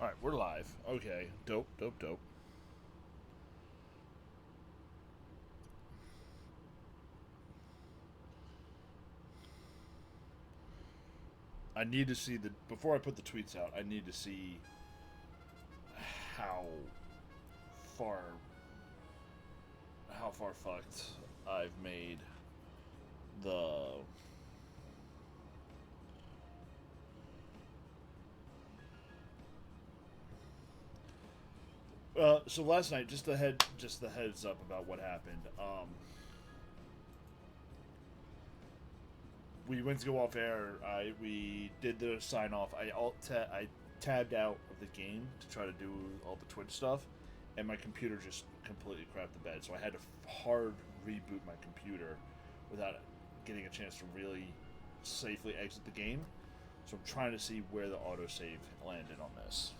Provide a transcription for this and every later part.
All right, we're live. Okay, dope, dope, dope. I need to see the before I put the tweets out. I need to see how far how far fucked I've made the. So last night, just the heads up about what happened. We went to go off air. We did the sign off. I tabbed out of the game to try to do all the Twitch stuff, and my computer just completely crapped the bed. So I had to hard reboot my computer without getting a chance to really safely exit the game. So I'm trying to see where the autosave landed on this.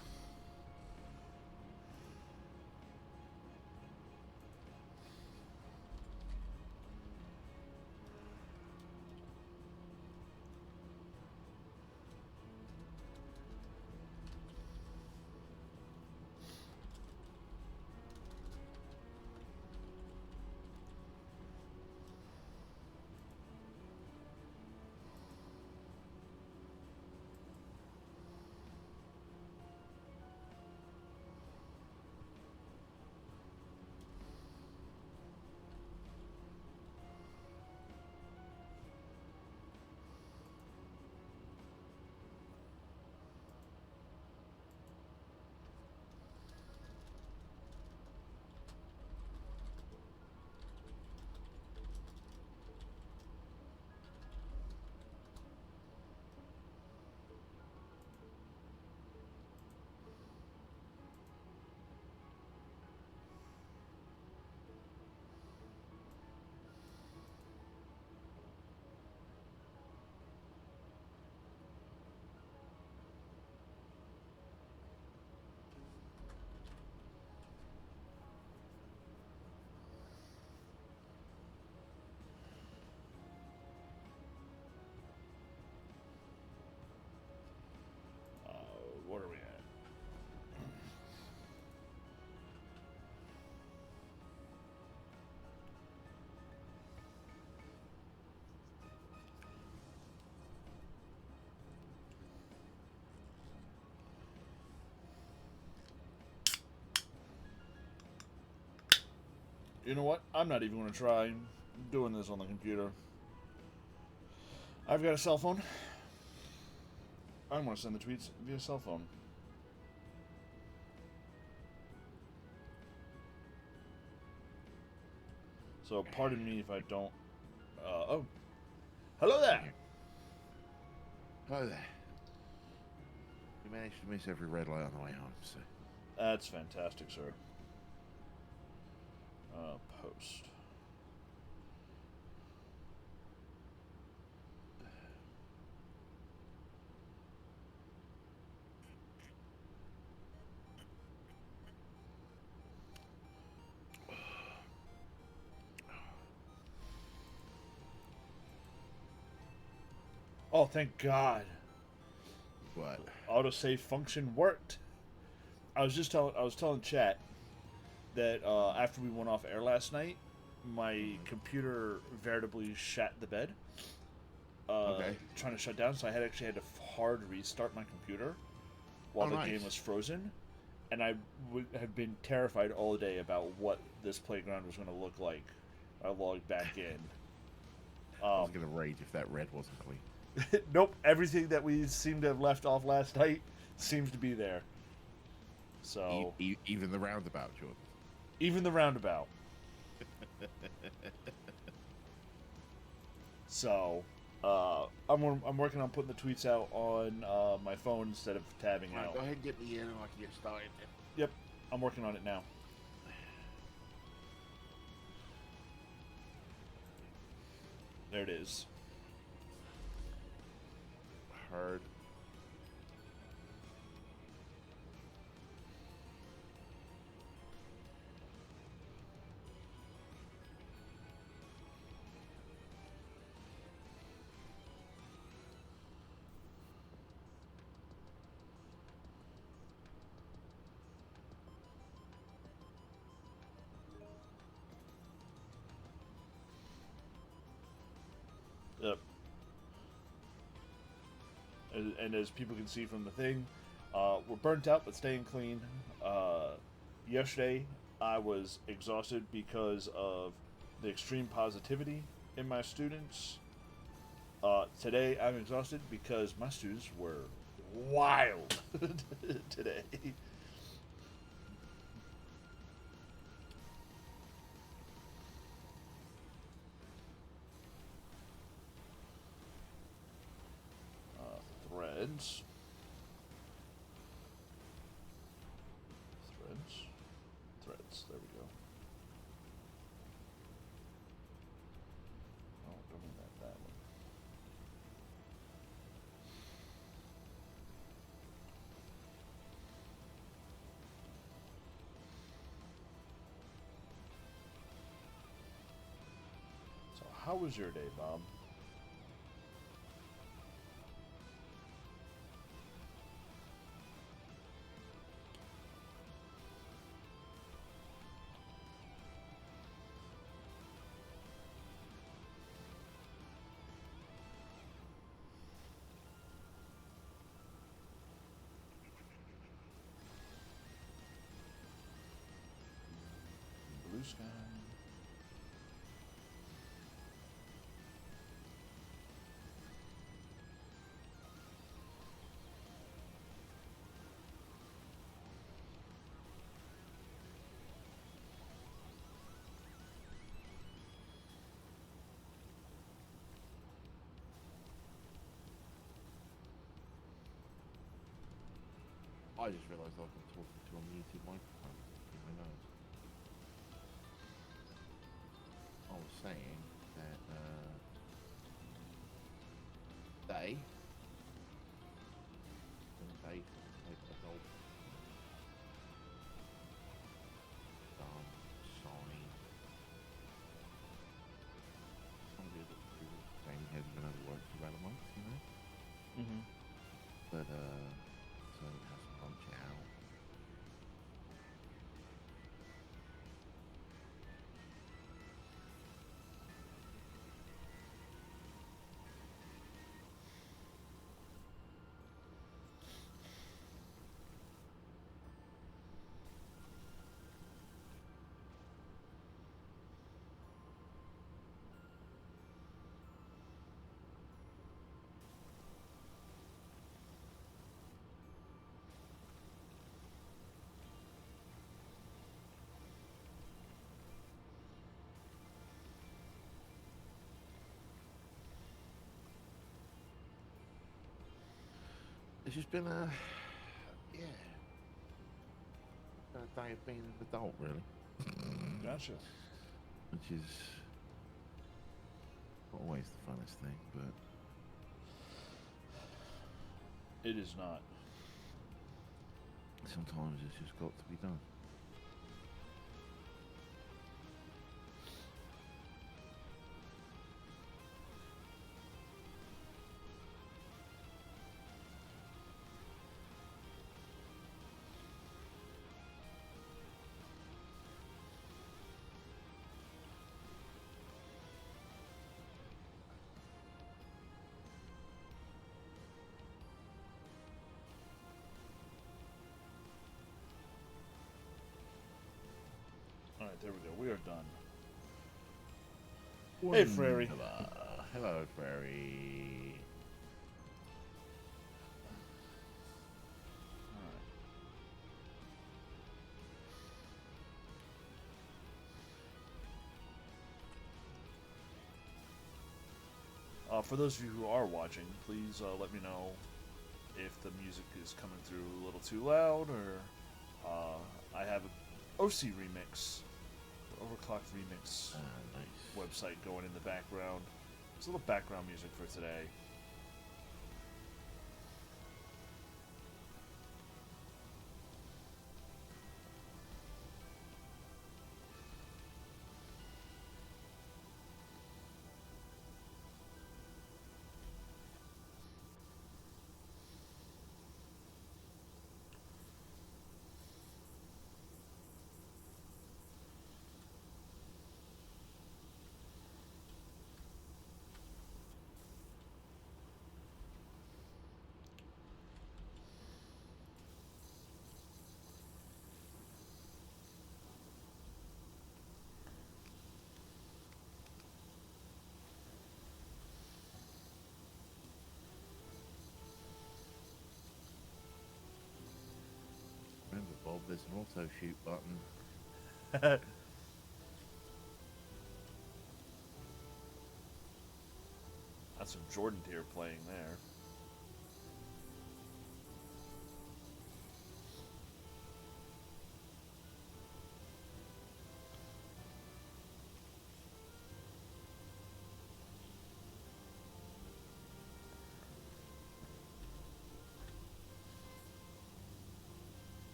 Uh, what are we at? You know what? I'm not even going to try doing this on the computer. I've got a cell phone. I'm going to send the tweets via cell phone. So pardon me if I don't. Oh, hello there. Hi there. You managed to miss every red light on the way home, so. That's fantastic, sir. Post. Oh, thank God. What? Autosave function worked. I was telling chat that after we went off air last night, my computer veritably shat the bed. Okay. Trying to shut down, so I had to hard restart my computer while Oh, the nice. game was frozen, and have been terrified all day about what this playground was going to look like. I logged back in. I was gonna rage if that red wasn't clean. Nope, everything that we seemed to have left off last night seems to be there. So Even the roundabout, Jordan. even the roundabout. So I'm working on putting the tweets out on my phone instead of tabbing Right, out. go ahead and get me in and I can get started. Yep, I'm working on it now. There it is. Heard. and as people can see from the thing, we're burnt out but staying clean. Yesterday, I was exhausted because of the extreme positivity in my students. Today, I'm exhausted because my students were wild today. Threads. Threads. Threads. There we go. Oh, don't mean that one. So, how was your day, Bob? Blue sky. I just realised I've been talking to a muted microphone in my nose. I was saying that they take adult sign. Somebody that was saying he hasn't been able to work for about a month, you know? Mm-hmm. But so it has to punch it out. It's just been a day of being an adult, really. Gotcha. Which is not always the funnest thing, but It is not. sometimes it's just got to be done. Alright, there we go. We are done. Hey, Frary. Hello, Frary. For those of you who are watching, please let me know if the music is coming through a little too loud, or I have an OC remix, the Overclock remix Nice. website going in the background. It's a little background music for today. There's an auto shoot button. That's some Jordan Deere playing there.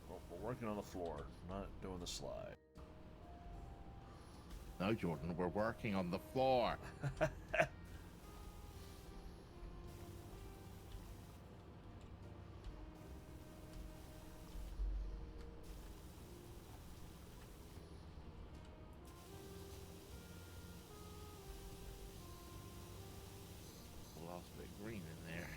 Well, we're working on the floor, not doing the slide. No, Jordan, we're working on the floor. Lost a bit of green in there.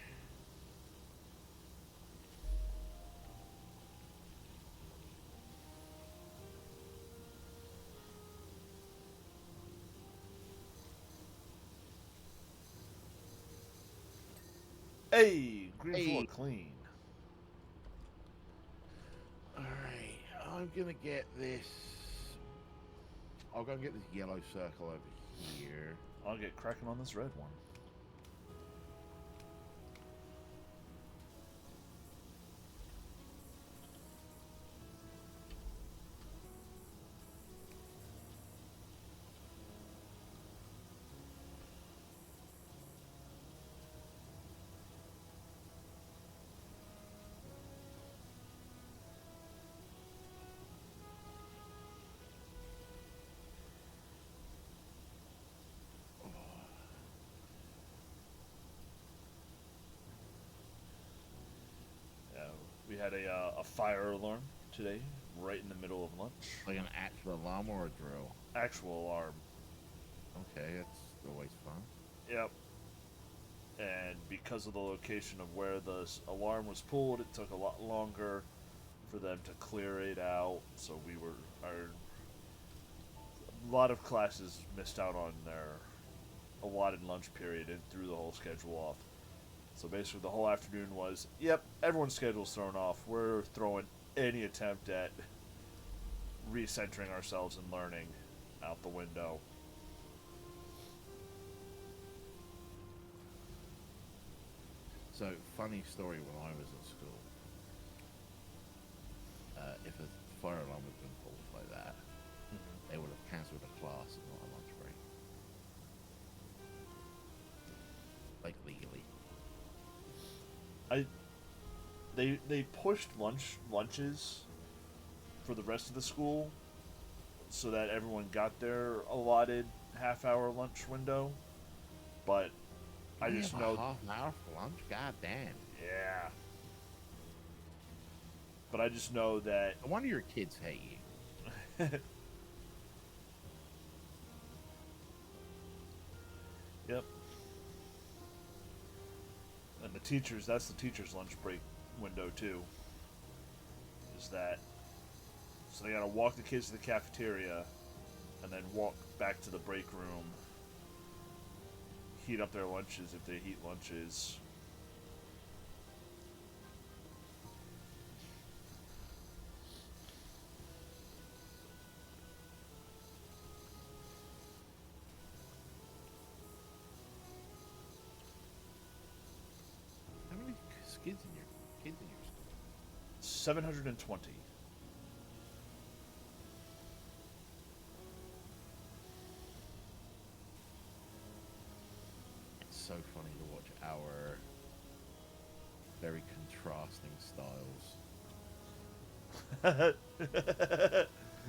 Hey, green Hey. floor clean. Alright, I'm gonna get this. I'll go and get this yellow circle over here. I'll get cracking on this red one. We had a fire alarm today, right in the middle of lunch. Like an actual alarm or a drill? Actual alarm. Okay, that's always fun. Yep. And because of the location of where the alarm was pulled, it took a lot longer for them to clear it out. So a lot of classes missed out on their allotted lunch period and threw the whole schedule off. So basically, the whole afternoon was, yep, everyone's schedule's thrown off. We're throwing any attempt at recentering ourselves and learning out the window. So, funny story when I was at school. If a fire alarm had been pulled like that, they would have cancelled a class and not a lunch break. Like, legally. They pushed lunches for the rest of the school so that everyone got their allotted half-hour lunch window, but I You just have know, a half an hour for lunch? God damn. yeah. But I just know that No wonder your kids hate you. Yep. And that's the teacher's lunch break window too. Is that so they gotta walk the kids to the cafeteria and then walk back to the break room, heat up their lunches if they heat lunches. How many kids in your school? 720. It's so funny to watch our very contrasting styles.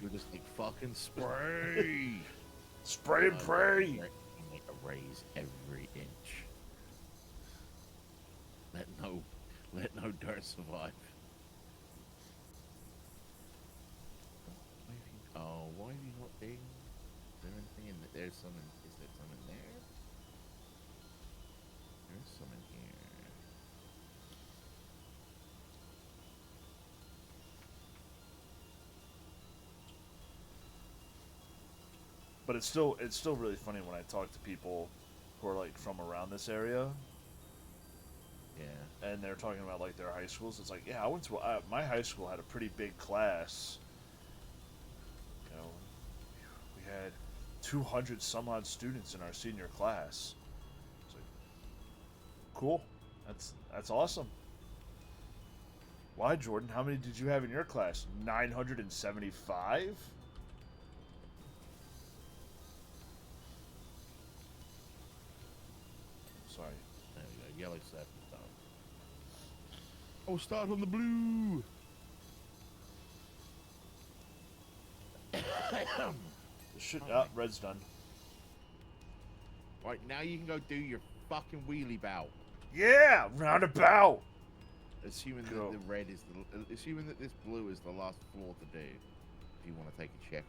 You're just like, fucking spray! Spray and pray! You make a raise every inch. Let no dirt survive. Why have you not been? Is there anything in there? Is there some in there? some in here. But it's still really funny when I talk to people who are like from around this area, Yeah. and they're talking about like their high schools. It's like, yeah, I went to my high school had a pretty big class. You know, we had 200 some odd students in our senior class. It's like, cool, that's awesome. Why, Jordan? How many did you have in your class? 975. Sorry. There we go. Yellow circle done. Oh, start on the blue. Red's done. Right, now you can go do your fucking wheelie bout. Yeah, roundabout. Assuming Go. that the red is assuming that this blue is the last floor to do. If you want to take a check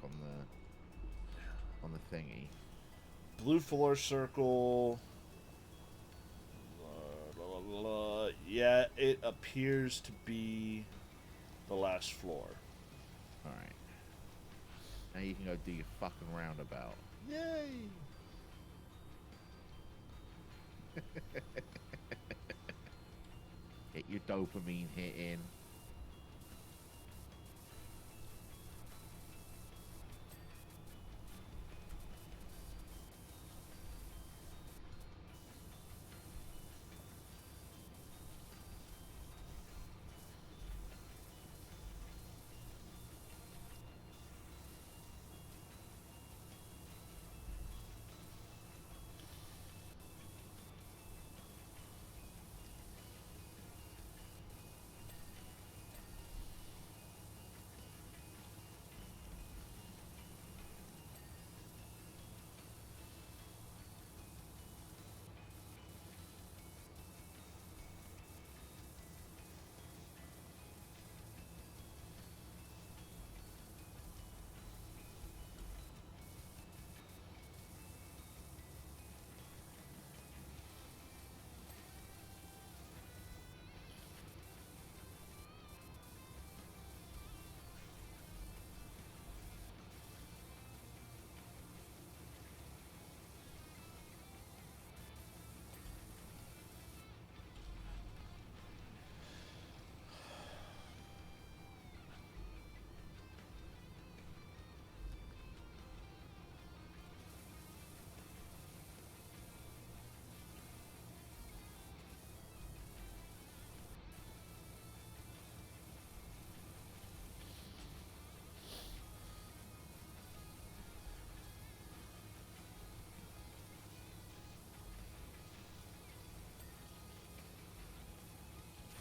on the thingy. Blue floor circle. Yeah, it appears to be the last floor. All right. Now you can go do your fucking roundabout. Yay! Get your dopamine hit in.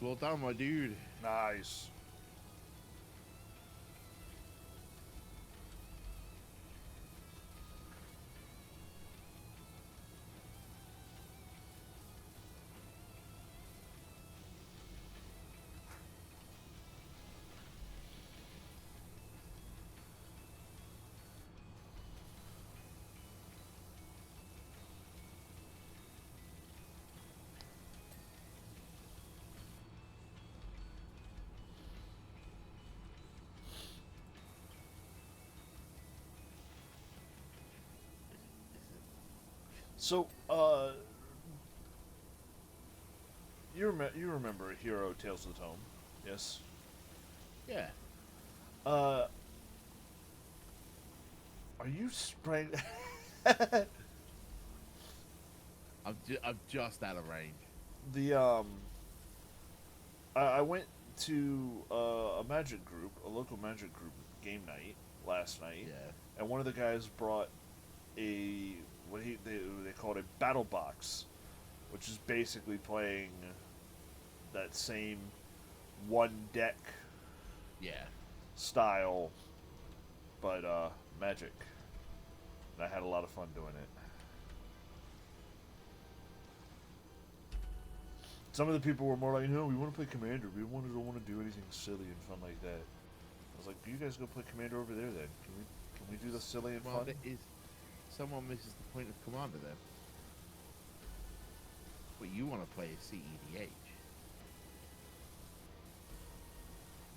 Floor down, my dude. Nice. So, you remember Hero Tales of the Tome, yes? Yeah. Uh, are you spraying? I'm just out of range. The I went to a magic group, a local magic group game night last night, Yeah. and one of the guys brought a they call it a battle box, which is basically playing that same one deck Yeah. style, but magic. And I had a lot of fun doing it. Some of the people were more like, no, we want to play Commander. We don't want to do anything silly and fun like that. I was like, you guys go play Commander over there then. Can we do the silly and fun? Commander is someone misses the point of Commander then. But you want to play a CEDH.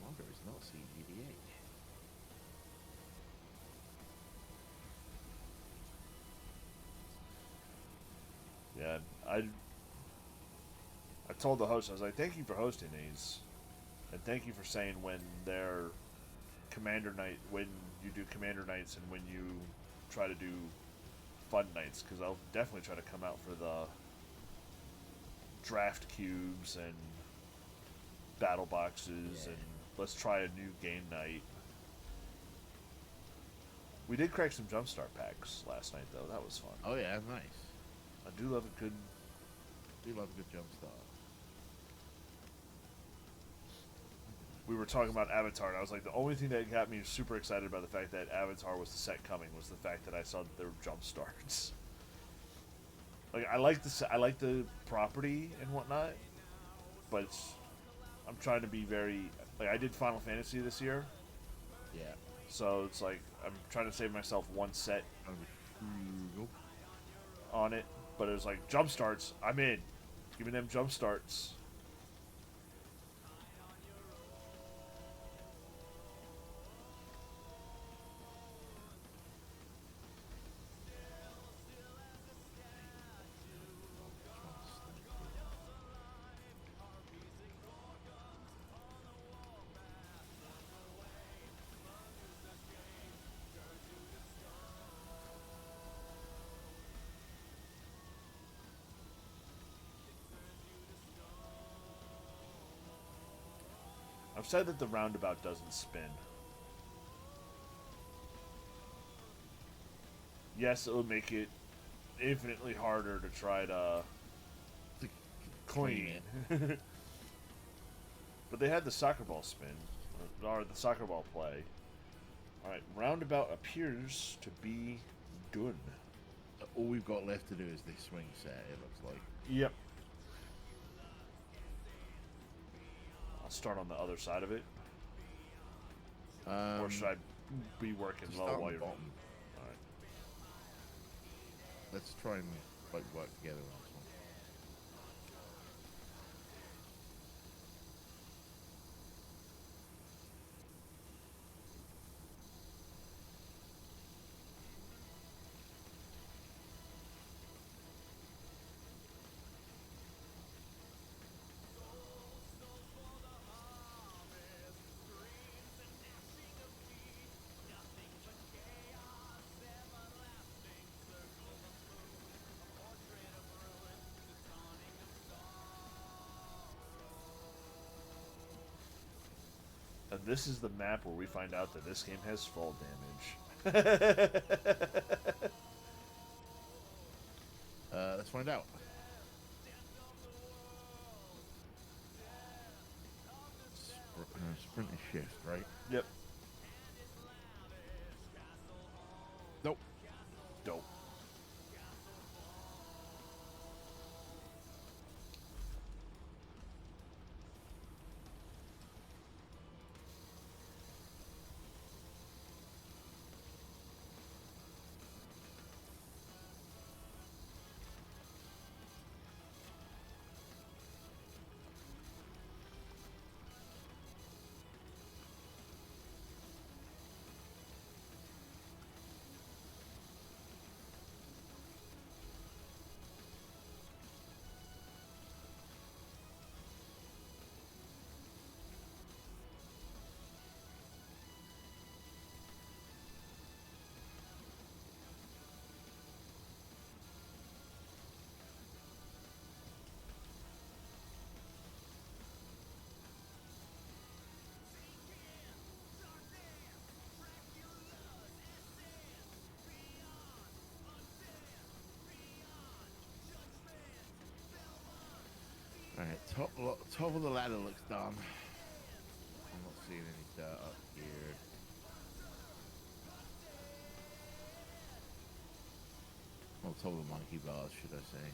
Wonder it's not CEDH. Yeah, I told the host, I was like, thank you for hosting these, and thank you for saying when they're commander night, when you do commander nights, and when you try to do fun nights, because I'll definitely try to come out for the draft cubes and battle boxes, and let's try a new game night. We did crack some Jumpstart packs last night, though. That was fun. Oh yeah, nice. I do love a good. Do love a good Jumpstart. We were talking about Avatar, and I was like, the only thing that got me super excited about the fact that Avatar was the set coming was the fact that I saw that there were jump starts. Like, I like the property and whatnot, but I'm trying to be very, like, I did Final Fantasy this year. Yeah. So it's like I'm trying to save myself one set on it, but it was like jump starts. I'm in. Give me them jump starts. I've said that the roundabout doesn't spin. Yes, it would make it infinitely harder to try to clean. But they had the soccer ball spin, or the soccer ball play. Alright, roundabout appears to be done. All we've got left to do is this swing set, it looks like. Yep. I'll start on the other side of it. Or should I be working low while you're bottom? Alright. Let's try and like work together on this one. And this is the map where we find out that this game has fall damage. Let's find out. Sprint and shift, right? Yep. Nope. Dope. Alright, top of the ladder looks done. I'm not seeing any dirt up here. Well, top of the monkey bars, should I say.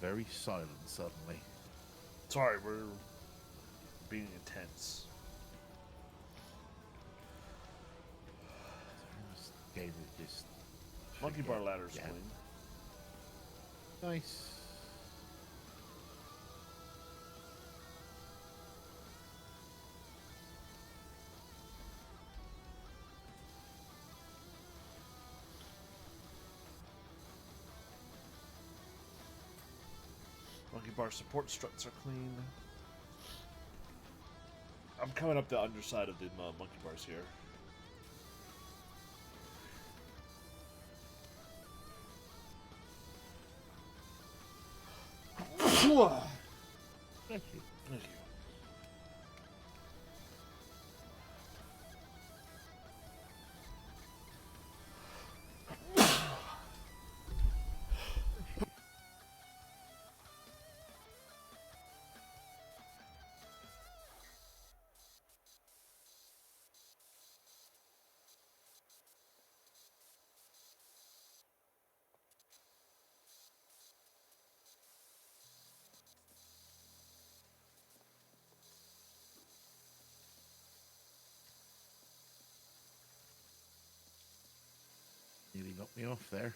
very silent suddenly. Sorry, we're being intense. This game is just Monkey bar ladder's yeah. clean. Nice. Monkey bar support struts are clean. I'm coming up the underside of the monkey bars here. Thank you. Thank you. Nearly knocked me off there.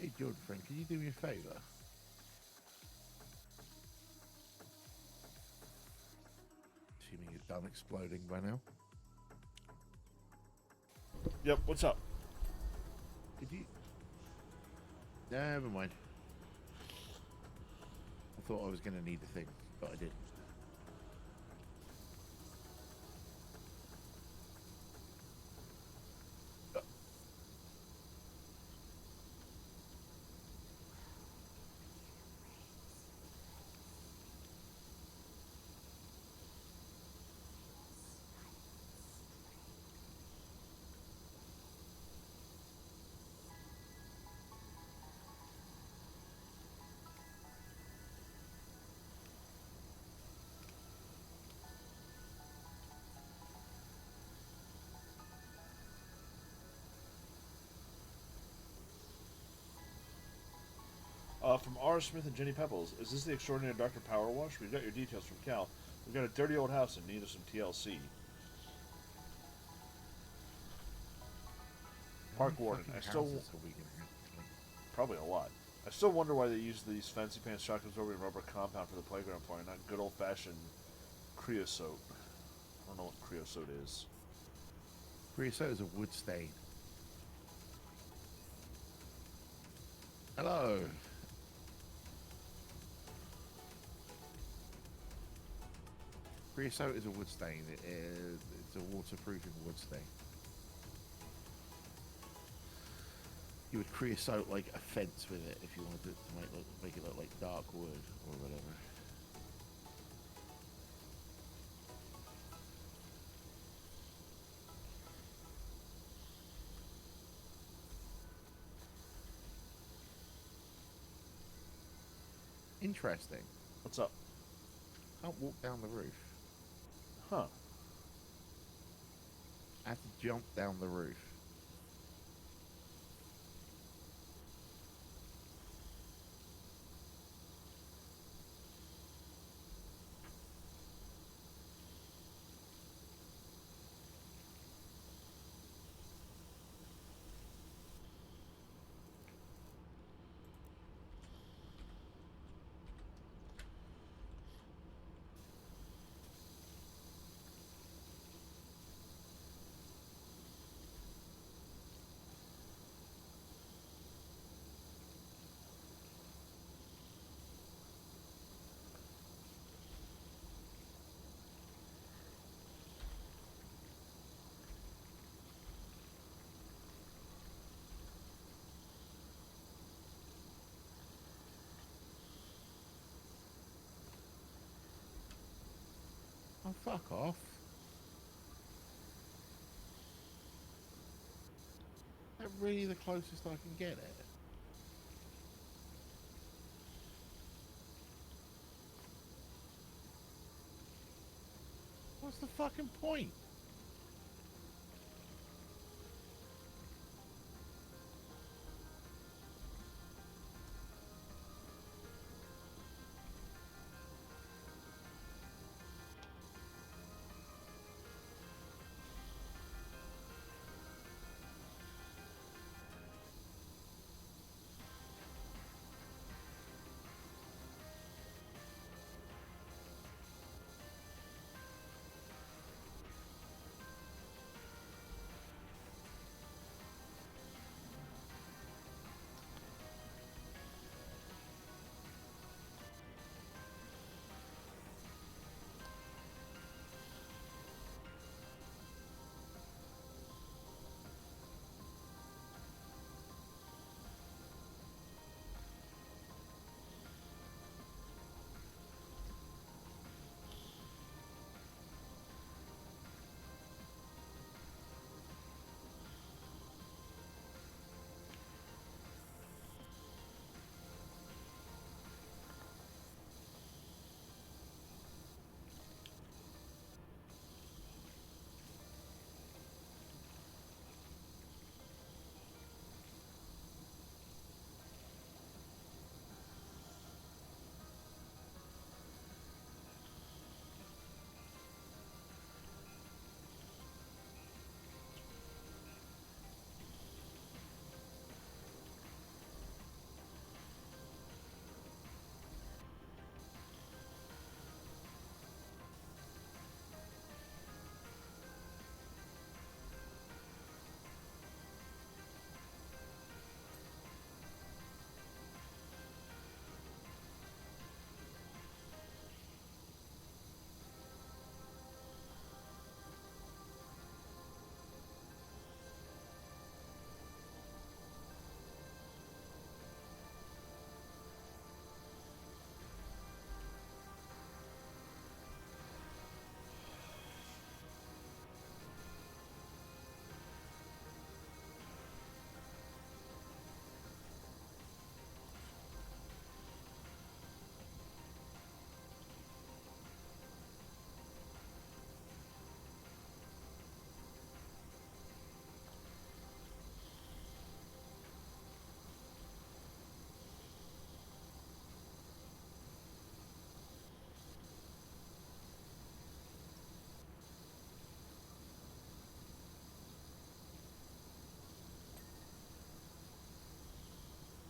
Hey, Jordan, friend, can you do me a favour? Assuming you're done exploding by now. Yep, what's up? Could you? Never mind. I thought I was going to need the thing, but I didn't. From R. Smith and Jenny Pepples, is this the extraordinary Dr. Power Wash? We've got your details from Cal. We've got a dirty old house in need of some TLC. Park Warden, I still probably a lot. I still wonder why they use these fancy pants shock absorbing rubber compound for the playground flooring, not good old fashioned creosote. I don't know what creosote is. Creosote is a wood stain. Hello. Creosote is a wood stain. It's a waterproofing wood stain. You would creosote like a fence with it if you wanted it to make it look like dark wood or whatever. Interesting. What's up? Can't walk down the roof. Huh. I have to jump down the roof. Oh, fuck off. Is that really the closest I can get it? What's the fucking point?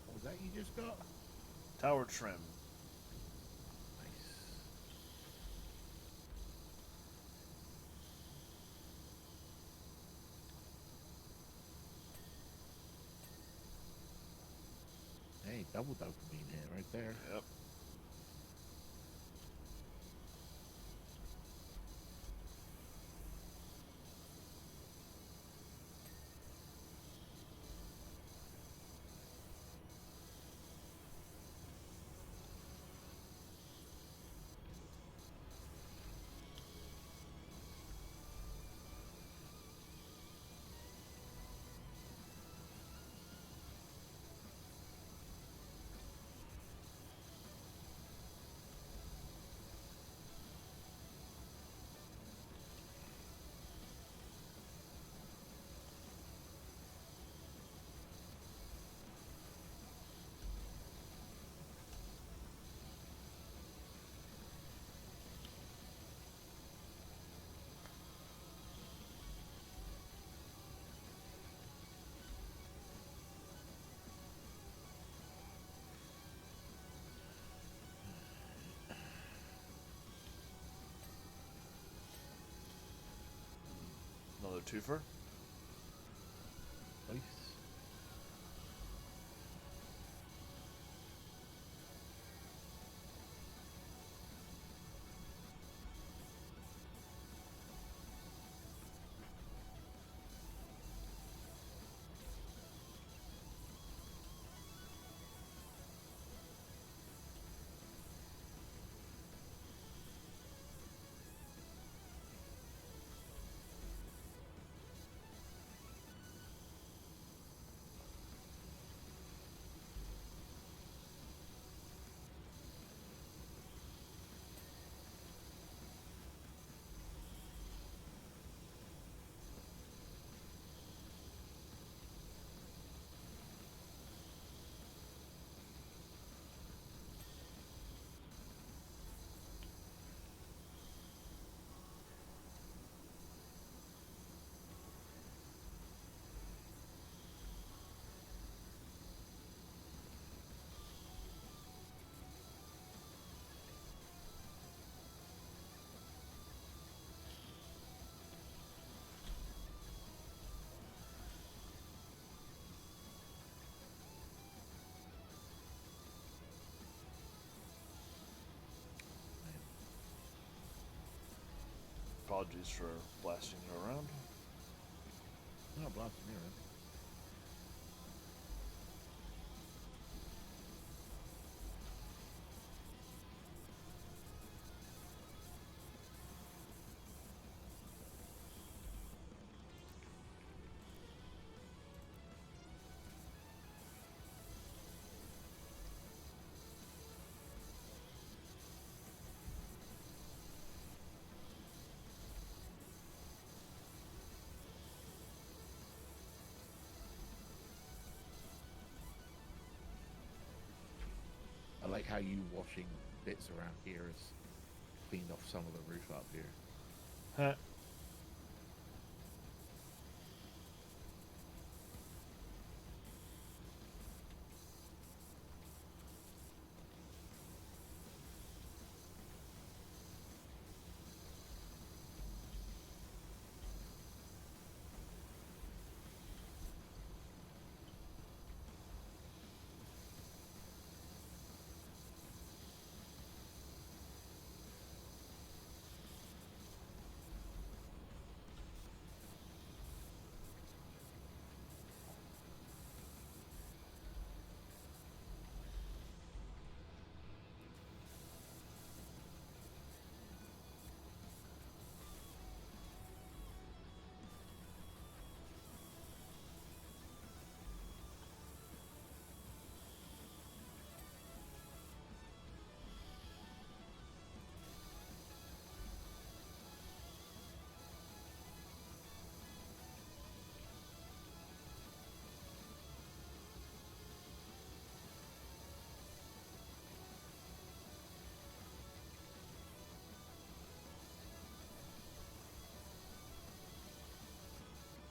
What was that you just got? Tower trim. Nice. Hey, double dopamine here, right there. Yep. twofer. Nice. Apologies for blasting you around. No, blasting me around. I like how you washing bits around here has cleaned off some of the roof up here. Huh.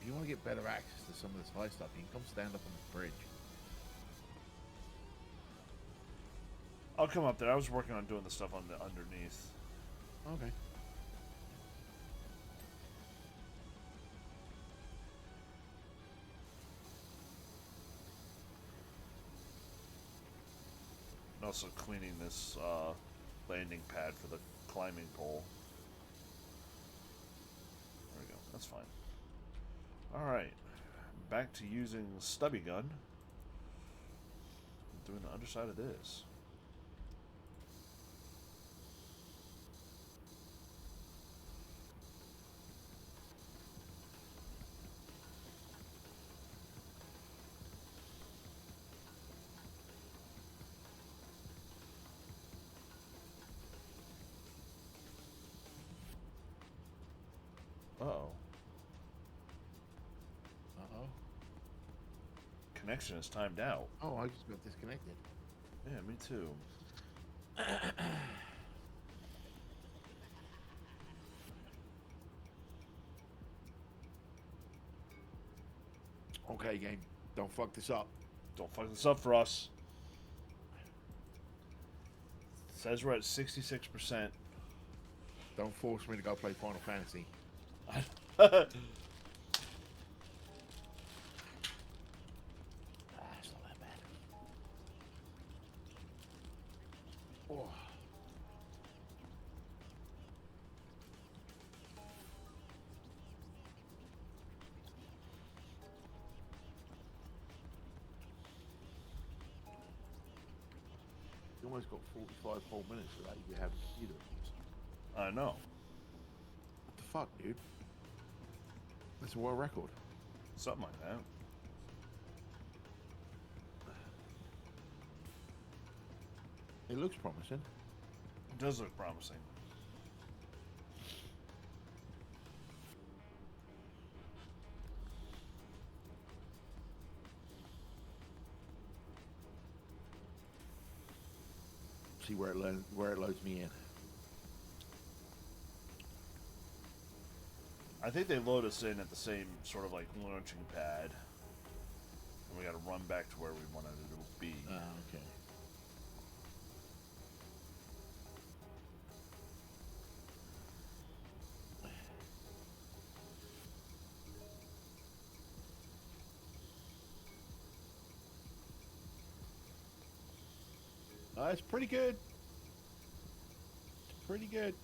If you want to get better access to some of this high stuff, you can come stand up on the bridge. I'll come up there. I was working on doing the stuff on the underneath. Okay. And also cleaning this landing pad for the climbing pole. There we go. That's fine. Alright. Back to using the stubby gun. Doing the underside of this. Uh-oh. Uh-oh. Connection is timed out. Oh, I just got disconnected. Yeah, me too. Okay, game. Don't fuck this up. Don't fuck this up for us. Says we're at 66%. Don't force me to go play Final Fantasy. almost got 45 whole minutes without you having computer issues. I know. What the fuck, dude? That's a world record. Something like that. It looks promising. It does look promising. See where it loads me in. I think they load us in at the same sort of like launching pad. And we got to run back to where we wanted it to be. Okay. It's pretty good. It's pretty good.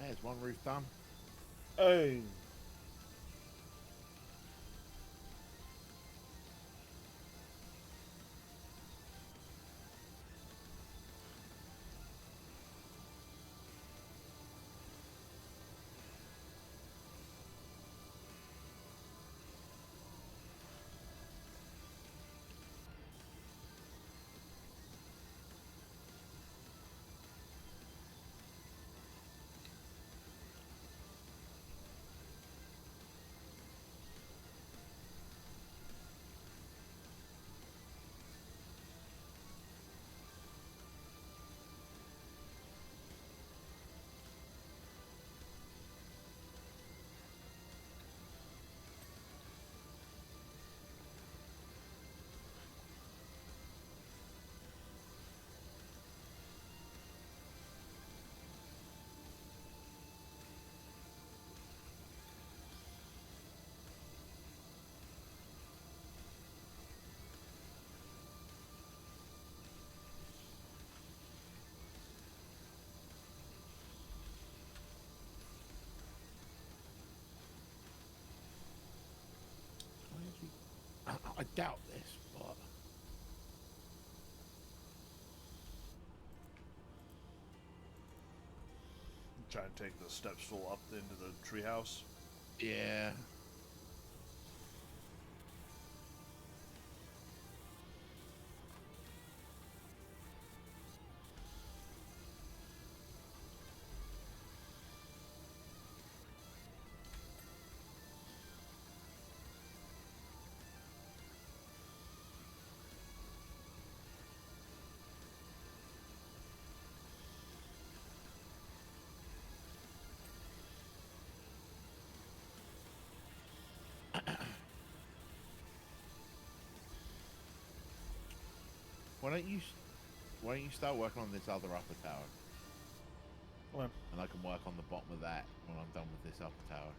There's one roof done. Hey. I doubt this, but Try and take the steps full up into the treehouse. yeah. Why don't you? Why don't you start working on this other upper tower, Well, and I can work on the bottom of that when I'm done with this upper tower.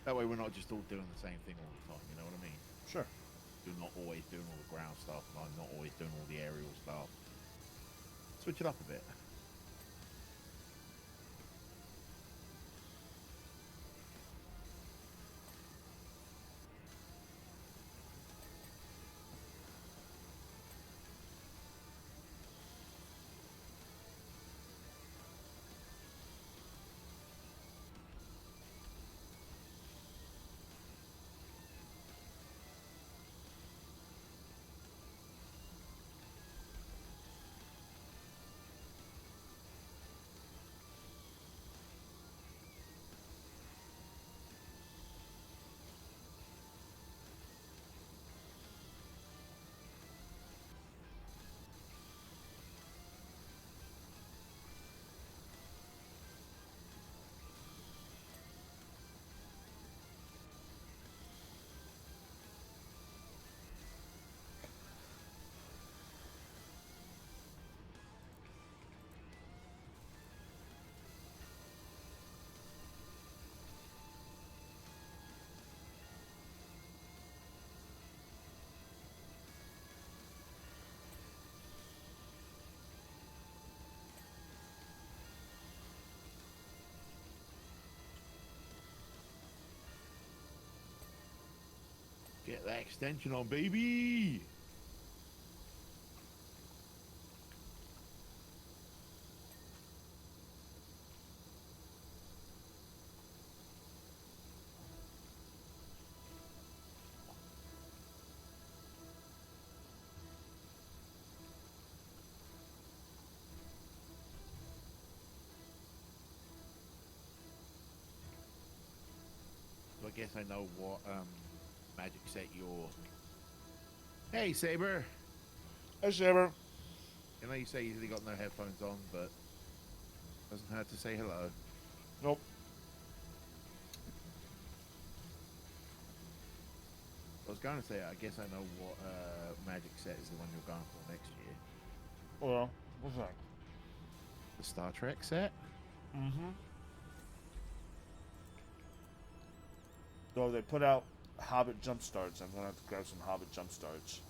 That way, we're not just all doing the same thing all the time. You know what I mean? sure. You're not always doing all the ground stuff, and I'm not always doing all the aerial stuff. Switch it up a bit. Get that extension on, baby! So I guess I know what magic set you're... Hey, Saber! Hey, Saber. I know you say you've got no headphones on, but doesn't hurt to say hello. Nope. I was going to say, I guess I know what magic set is the one you're going for next year. Well, what's that? The Star Trek set? Mm-hmm. So they put out Hobbit jump starts. I'm gonna have to grab some Hobbit jump starts.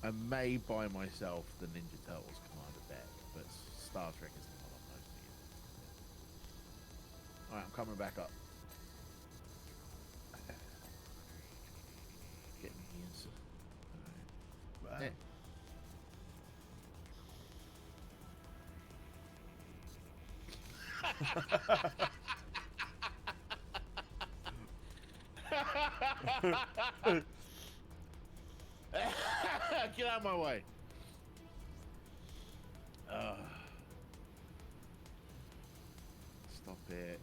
I may buy myself the Ninja Turtles Commander deck, but Star Trek is the one I'm mostly in. Alright, I'm coming back up. Get me in. Wow. Yeah. Get out of my way. Stop it.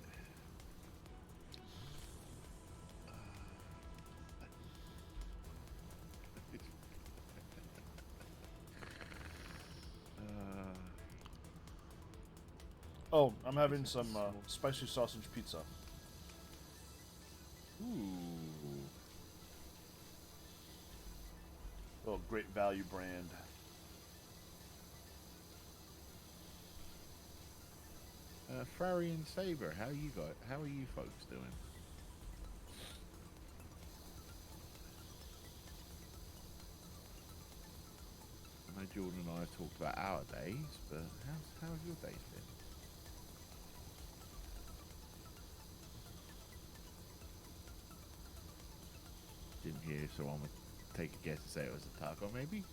Oh, I'm having some spicy sausage pizza. Ooh. Oh, Great Value brand. Farry and Saber, how you got? How are you folks doing? I know Jordan and I have talked about our days, but how's your days been? Didn't hear, so I'm gonna take a guess and say it was a taco, maybe.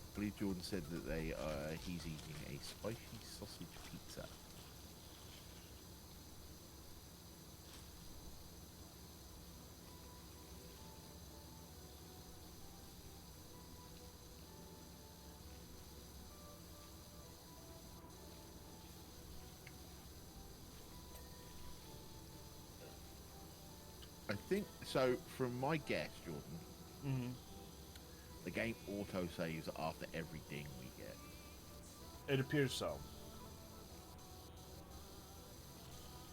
I believe Jordan said that he's eating a spicy sausage pizza. I think so. From my guess, Jordan, Mm-hmm. the game auto saves after every ding we get. It appears so.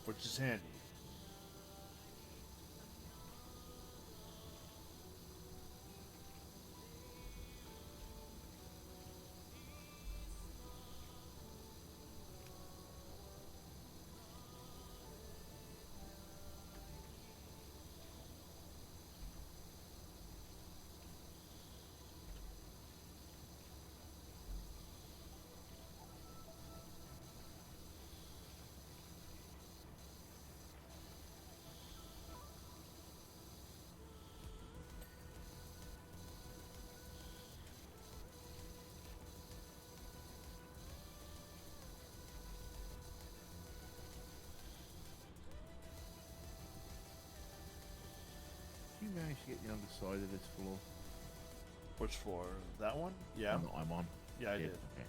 which is handy. You managed to get the underside of this floor? Which floor? That one? Yeah. That I'm on. Yeah, I did. Okay.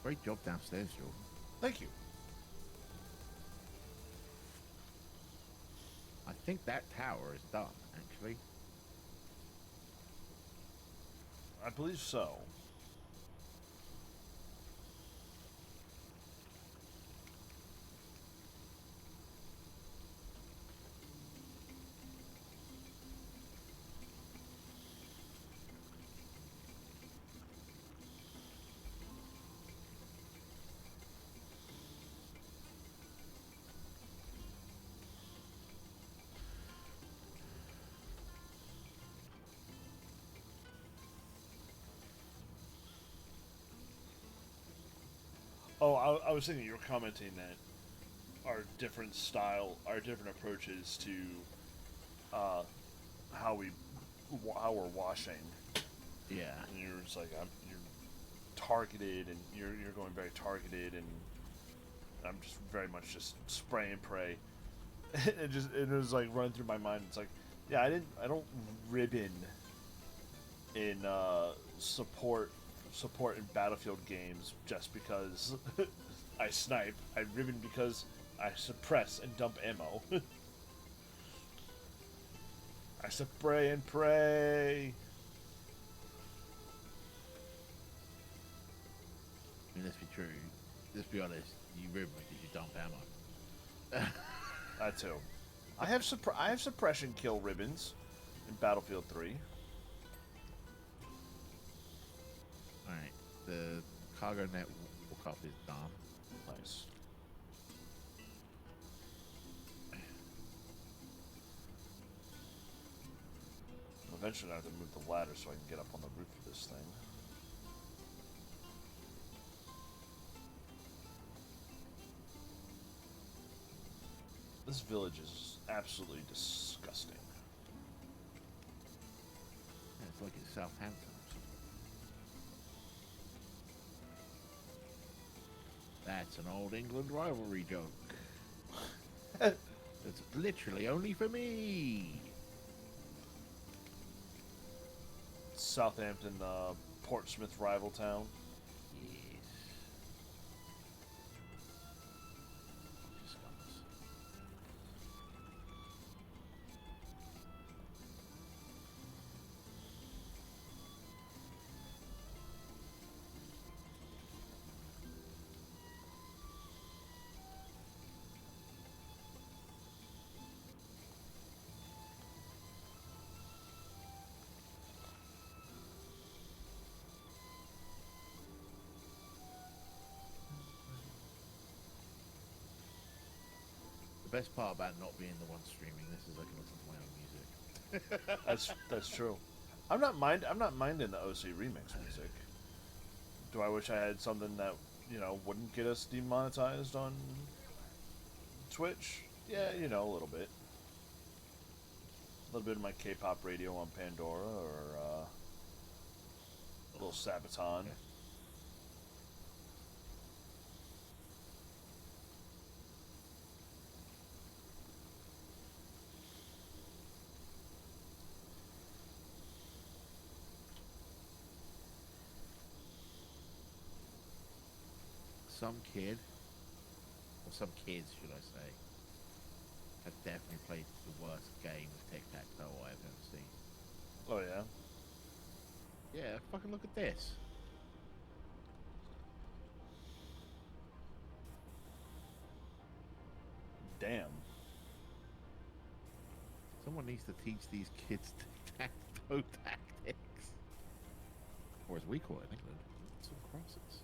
Great job downstairs, Jordan. Thank you. I think that tower is done, actually. I believe so. Oh, I was thinking you were commenting that our different our different approaches to uh, how how we're washing. Yeah. And you're just like you're targeted, and you're going very targeted, and I'm just very much just spray and pray. It was like running through my mind. It's like, yeah, I don't ribbon in support in Battlefield games just because I snipe. I ribbon because I suppress and dump ammo. I spray and pray. I mean, let's be true. Let's be honest. You ribbon because you dump ammo. That too. I have suppression kill ribbons in Battlefield 3. Alright. The cargo net walk-up is done. Nice. Eventually I have to move the ladder so I can get up on the roof of this thing. This village is absolutely disgusting. Yeah, it's like it's Southampton. That's an old England rivalry joke. It's literally only for me. Southampton, Portsmouth rival town. Yes. best part about not being the one streaming this is I can listen to my own music. That's true. I'm not minding the OC remix music. Do I wish I had something that wouldn't get us demonetized on Twitch? Yeah, a little bit. A little bit of my K-pop radio on Pandora, or a little Sabaton. Yeah. Some kid, or some kids, should I say, have definitely played the worst game of tic-tac-toe I've ever seen. Oh yeah. Yeah, fucking look at this. Damn. Someone needs to teach these kids tic-tac-toe tactics. Or as we call it in England, some crosses.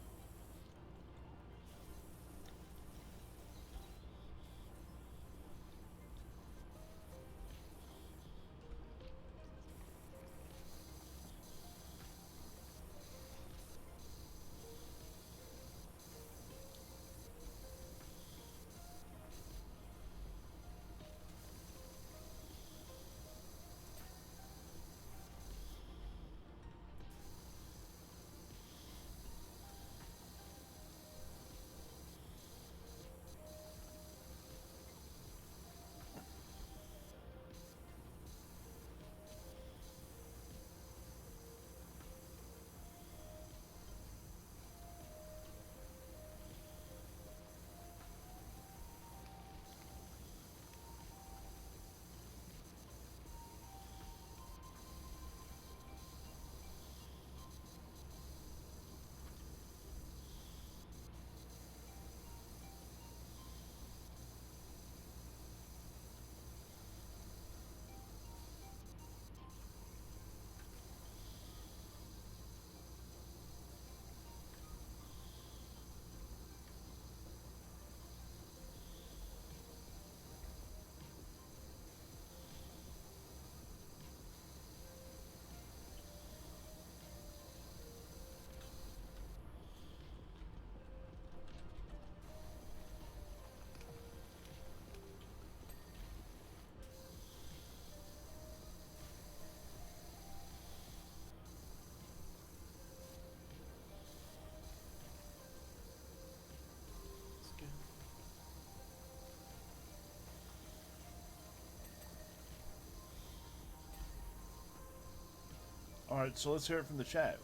All right, so let's hear it from the chat.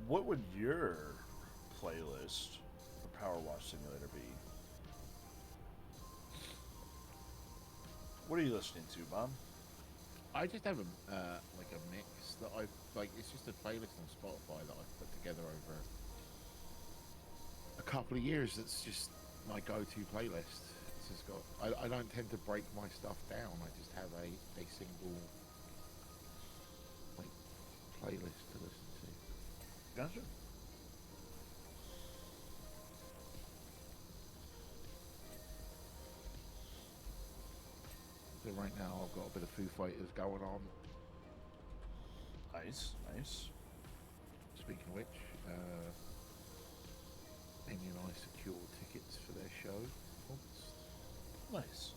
What would your playlist for Power Wash Simulator be? What are you listening to, Bob? I just have a like a mix that I've like. It's just a playlist on Spotify that I've put together over a couple of years. It's just my go-to playlist. It's just got. I don't tend to break my stuff down. I just have a single like playlist to listen to. Gotcha. So right now I've got a bit of Foo Fighters going on. Nice, nice. Speaking of which, Amy and I secured tickets for their show. Nice.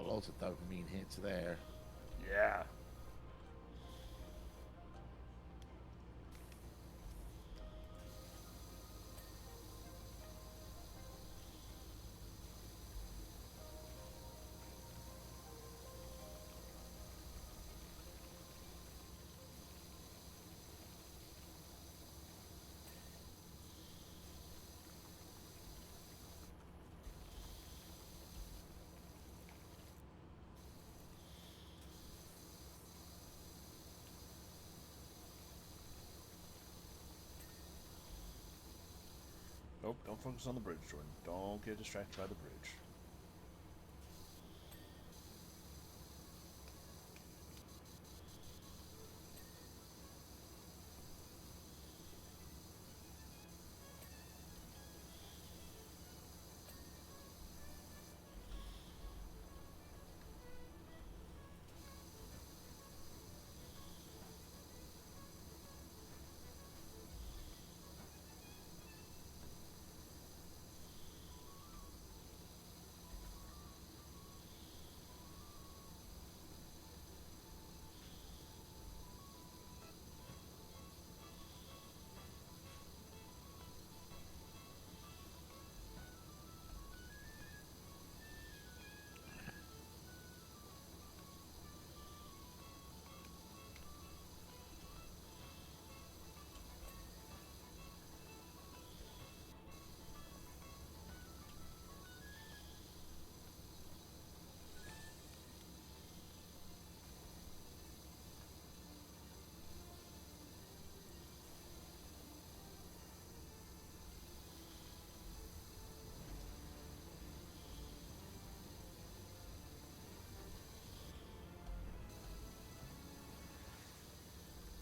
Lots of dopamine hits there. Yeah. Nope, don't focus on the bridge, Jordan. Don't get distracted by the bridge.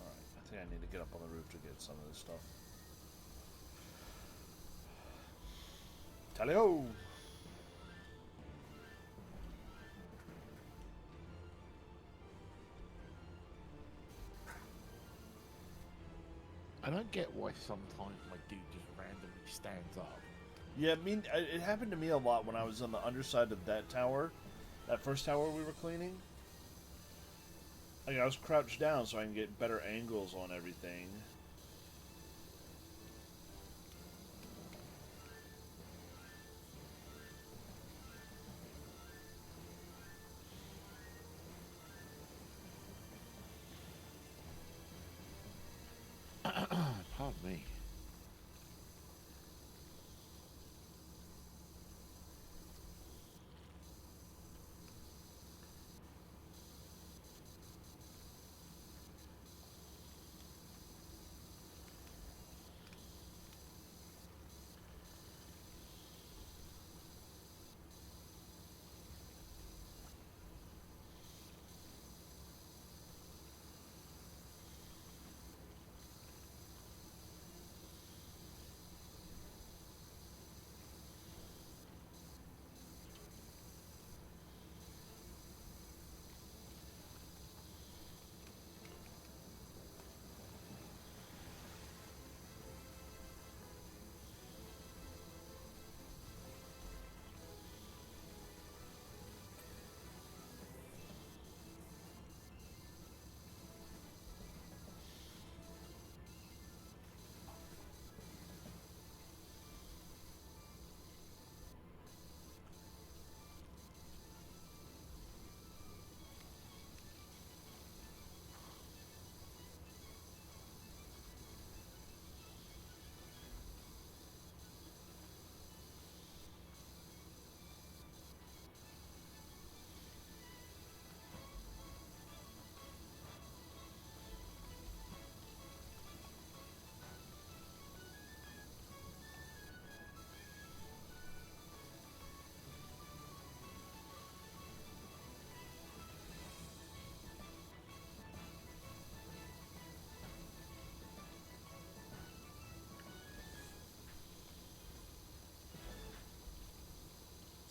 Alright, I think I need to get up on the roof to get some of this stuff. Tally-ho! I don't get why sometimes my dude just randomly stands up. Yeah, I mean, it happened to me a lot when I was on the underside of that tower. That first tower we were cleaning. Like, I was crouched down so I can get better angles on everything. Pardon me.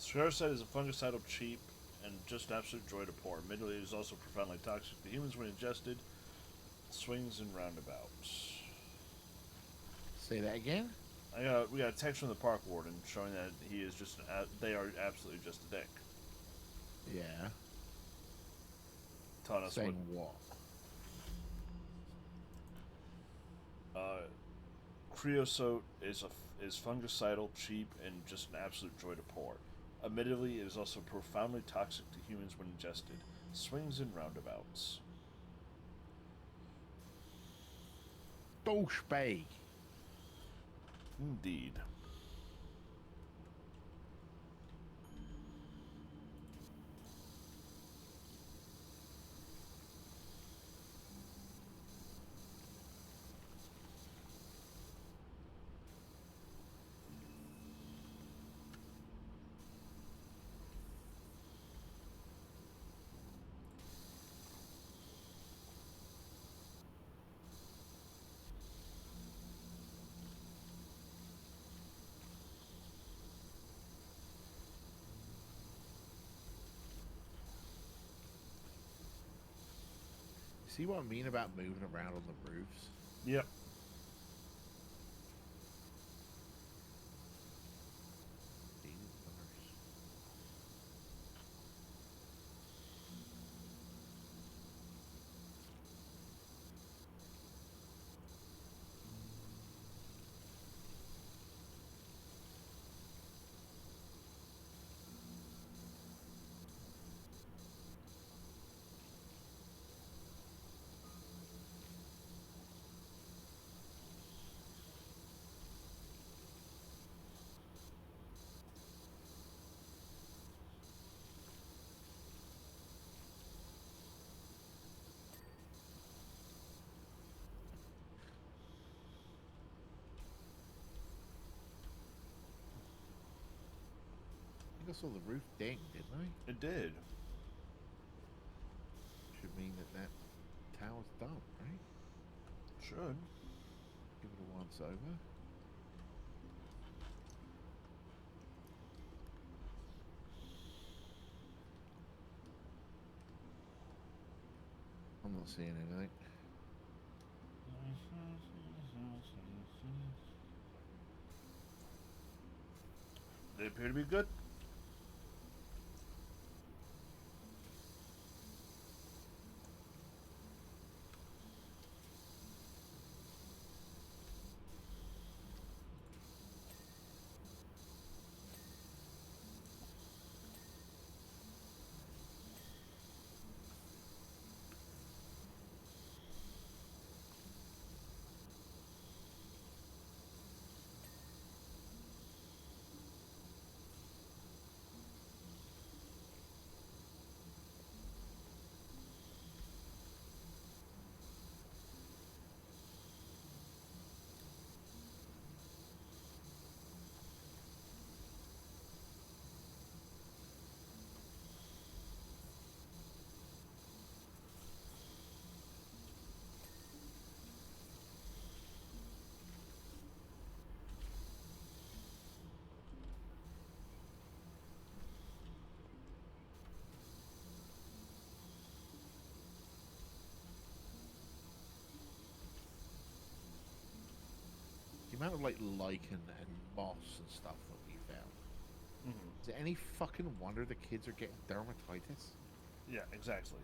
Sclerosite is a fungicidal cheap and just an absolute joy to pour. Admittedly, it is also profoundly toxic to humans when ingested. Swings and roundabouts. Say that again? We got a text from the park warden showing that he is just they are absolutely just a dick. Yeah. Telling us Saying what? Creosote is fungicidal, cheap, and just an absolute joy to pour. Admittedly, it is also profoundly toxic to humans when ingested. Swings and roundabouts. Douchebag. Indeed. See what I mean about moving around on the roofs? Yep. I think I saw the roof ding, didn't I? It did. Should mean that that tower's done, right? Should. Give it a once over. I'm not seeing anything. They appear to be good. The amount of like lichen and moss and stuff that we found. Mm-hmm. Is it any fucking wonder the kids are getting dermatitis? Yeah, exactly.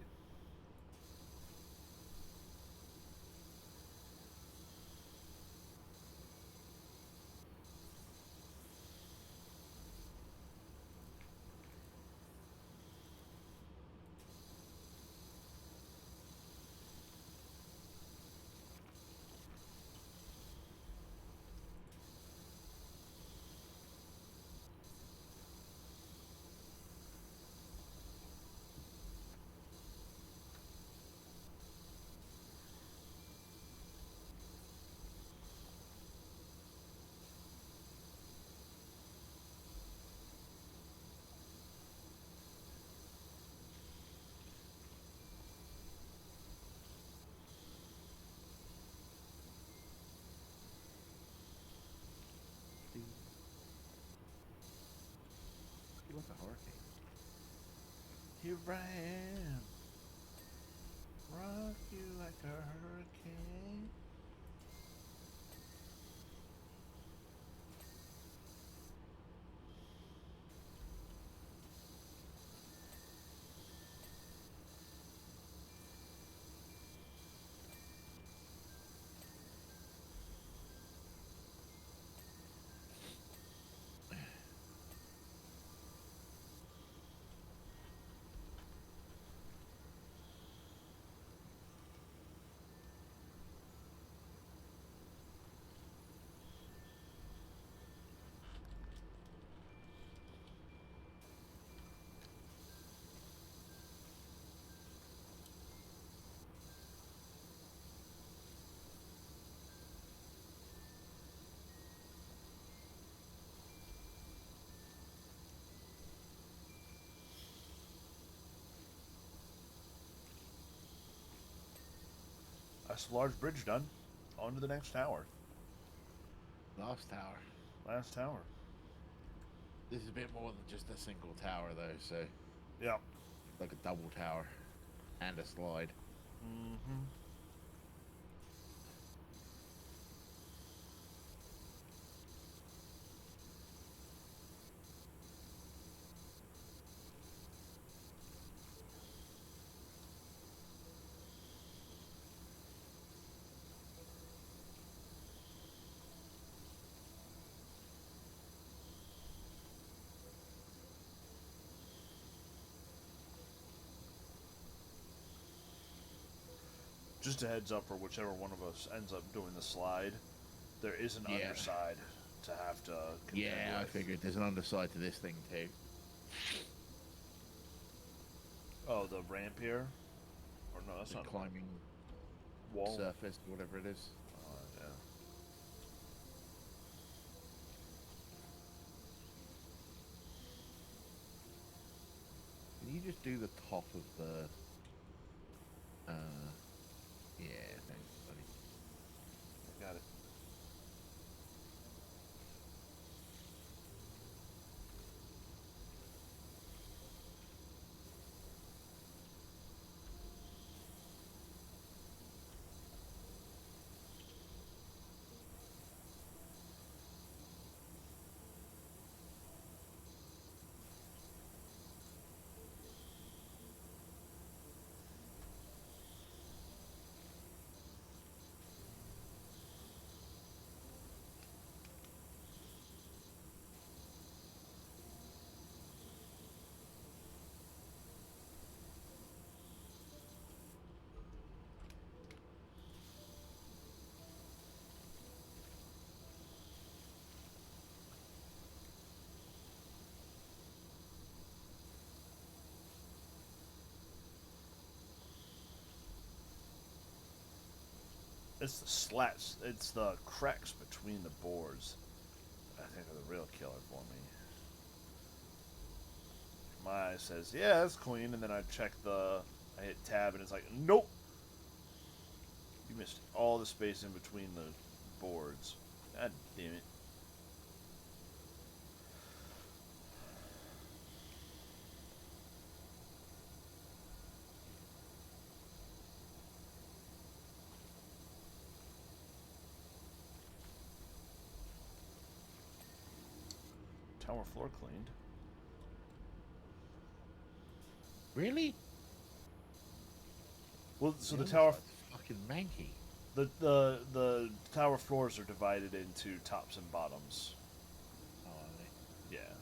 You like a hurricane. Here I am. Rock you like a hurricane. That's the large bridge done. On to the next tower. Last tower. Last tower. This is a bit more than just a single tower though, so Yeah. like a double tower and a slide. Mm-hmm. Just a heads up for whichever one of us ends up doing the slide. There is an Yeah. underside to have to contend Yeah, I with. figured there's an underside to this thing too. Oh, the ramp here? Or no, that's The not a ramp. climbing Wall. surface, whatever it is. Yeah. Can you just do the top of the? Yeah, thanks, buddy. I got it. It's the slats. It's the cracks between the boards. I think are the real killer for me. My eye says, "Yeah, that's clean," and then I check the. I hit tab, and it's like, "Nope, you missed all the space in between the boards." God damn it! Tower floor cleaned. Really? Well, so The the other tower, side's fucking manky. the tower floors are divided into tops and bottoms. Oh, are they? Yeah.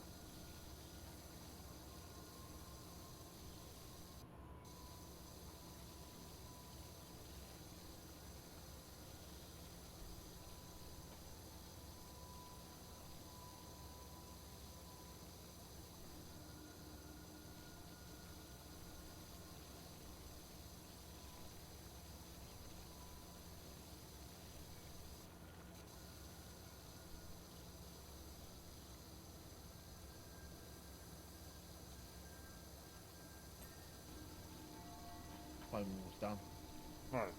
Climbing wall's done. All right.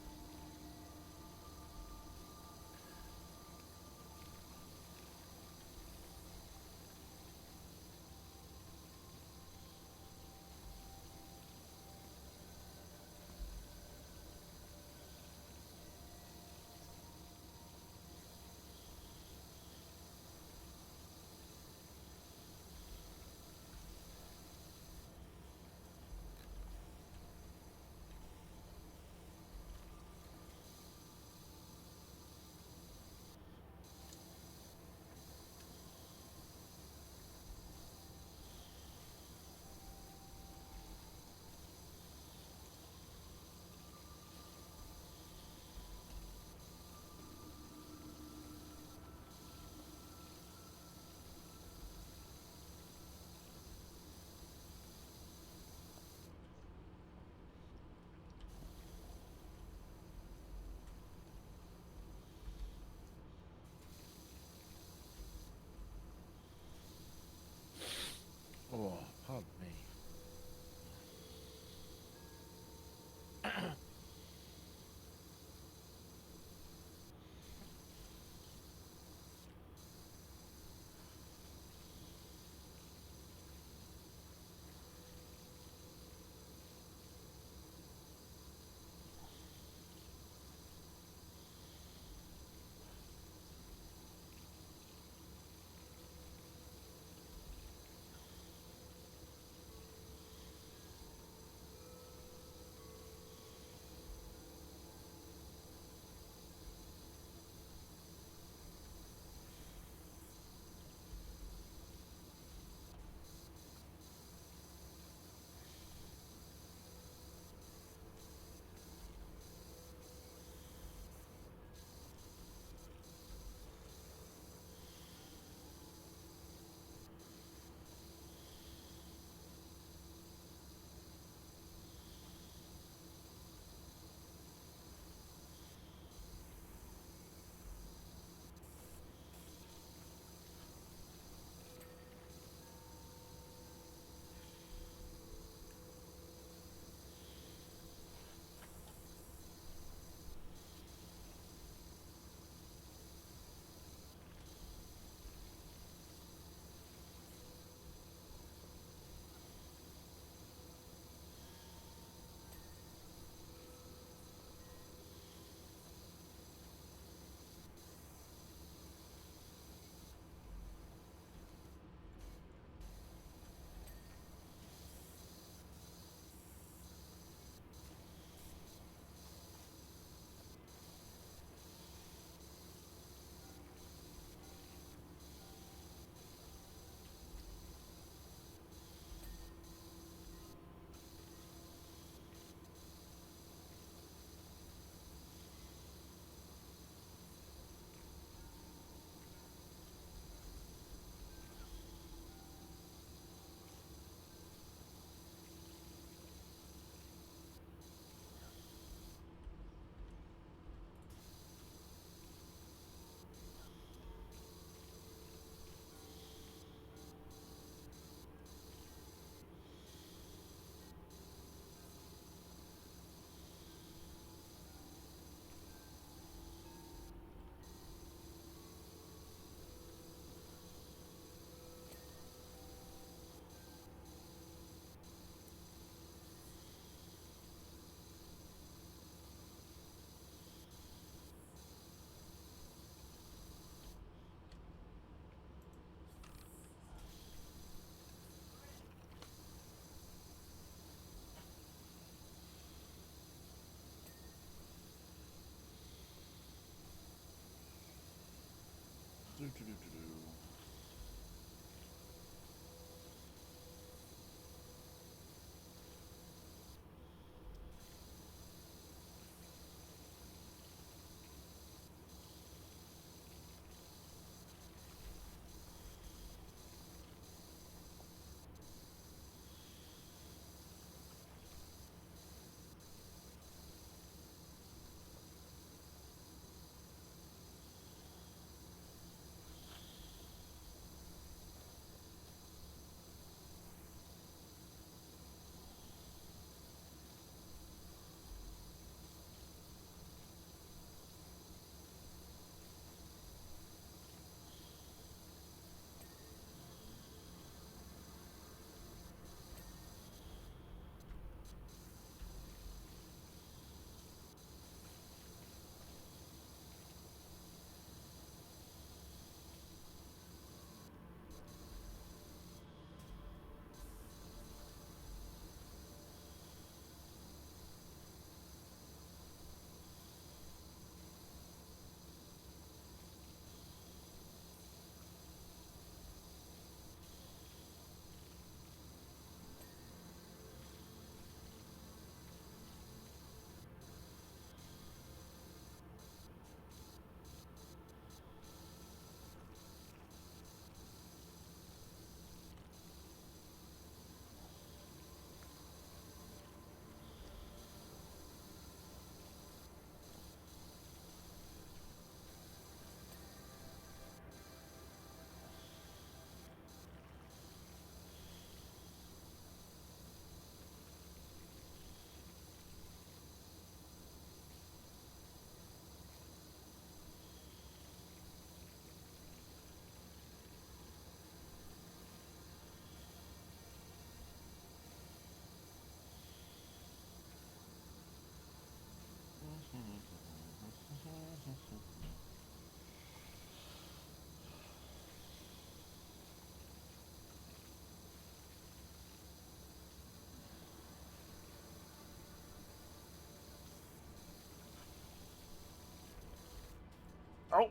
Oh!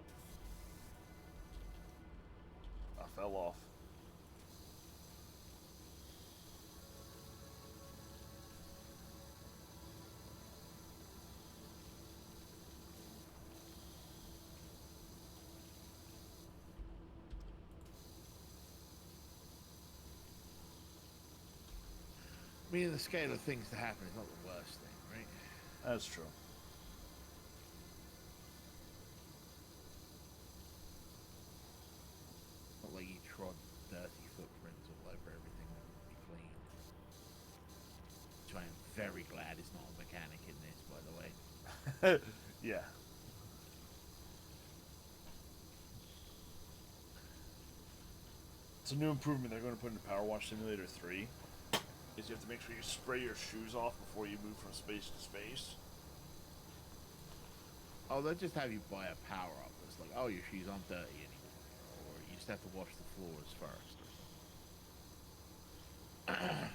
I fell off. I mean, in the scale of things to happen, it's not the worst thing, right? That's true. Not like you trod dirty footprints all over everything that would be clean. Which I am very glad is not a mechanic in this, by the way. Yeah. It's a new improvement they're going to put into Power Wash Simulator 3. Is you have to make sure you spray your shoes off before you move from space to space. Oh, they'll just have you buy a power up that's like, oh, your shoes aren't dirty anymore. Or you just have to wash the floors first or something.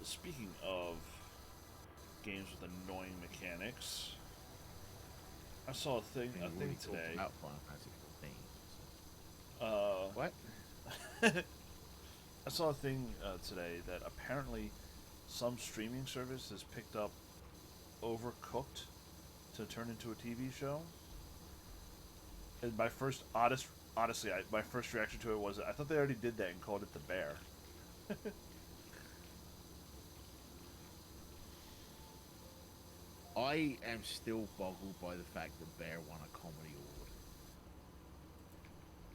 Speaking of games with annoying mechanics, I saw a thing And we already talked today. about Final Fantasy 14. What? I saw a thing today that apparently some streaming service has picked up Overcooked to turn into a TV show. And my first my first reaction to it was I thought they already did that and called it The Bear. I am still boggled by the fact that Bear won a comedy award.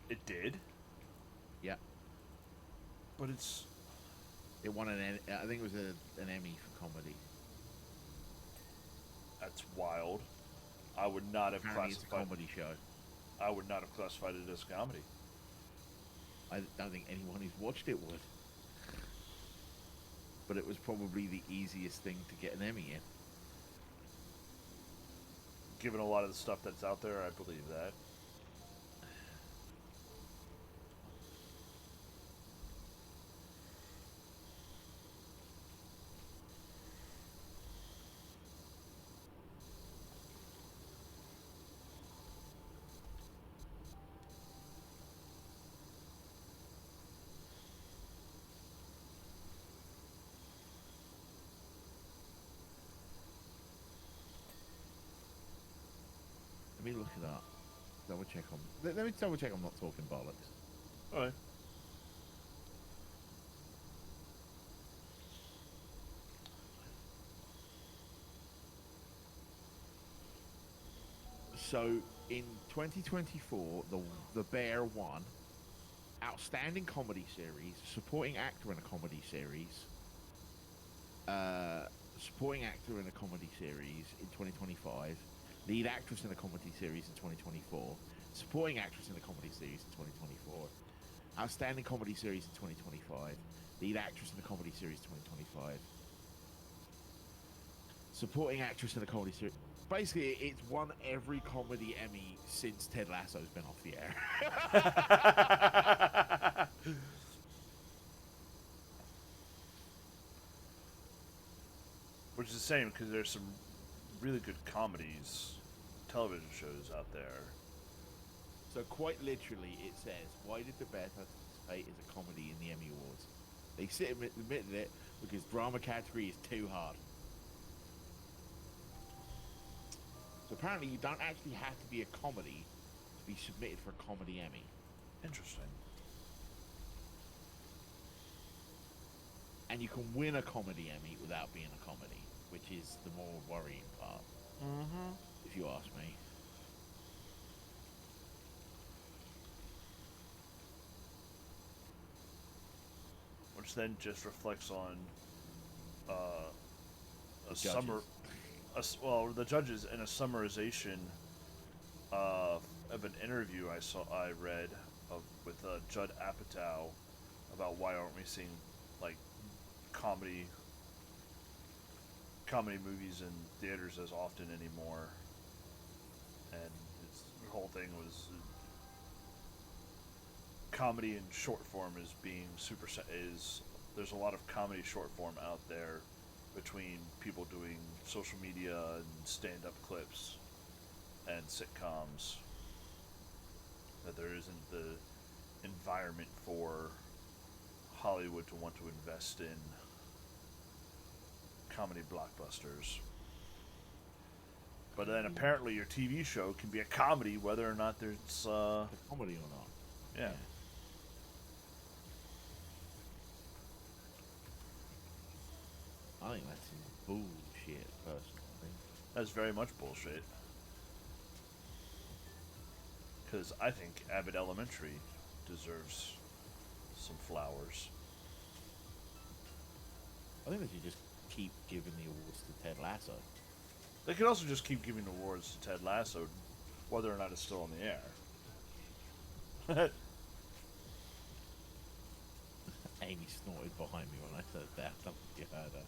It did, Yeah, but it's it won I think it was an Emmy for comedy. that's wild. I would not have Apparently, it's a classified. comedy show. I would not have classified it as comedy. I don't think anyone who's watched it would. But it was probably the easiest thing to get an Emmy in. Given a lot of the stuff that's out there, I believe that. Let me look it up. Double check on. Let me double check I'm not talking bollocks. All right. So in 2024, the Bear won Outstanding Comedy Series, Supporting Actor in a Comedy Series, Supporting Actor in a Comedy Series in 2025, Lead Actress in a Comedy Series in 2024, Supporting Actress in a Comedy Series in 2024, Outstanding Comedy Series in 2025, Lead Actress in a Comedy Series 2025, Supporting Actress in a Comedy Series. Basically, it's won every comedy Emmy since Ted Lasso's been off the air. Which is the same because there's some really good comedies, television shows out there. So quite literally, it says, "Why did the Bear participate as a comedy in the Emmy Awards?" They admitted it because drama category is too hard. So apparently, you don't actually have to be a comedy to be submitted for a comedy Emmy. Interesting. And you can win a comedy Emmy without being a comedy, which is the more worrying part, if you ask me. Which then just reflects on a Judges. summer. Well, the judges in a summarization of an interview I read with Judd Apatow about why aren't we seeing like comedy movies in theaters as often anymore, and whole thing was comedy in short form is being is there's a lot of comedy short form out there between people doing social media and stand-up clips and sitcoms, that there isn't the environment for Hollywood to want to invest in comedy blockbusters. But then apparently your TV show can be a comedy whether or not there's a comedy or not. Yeah. I think that's some bullshit, personally. That's very much bullshit. Because I think Abbott Elementary deserves some flowers. I think they should just keep giving the awards to Ted Lasso. They could also just keep giving awards to Ted Lasso, whether or not it's still on the air. Amy snorted behind me when I said that. I don't think you heard her.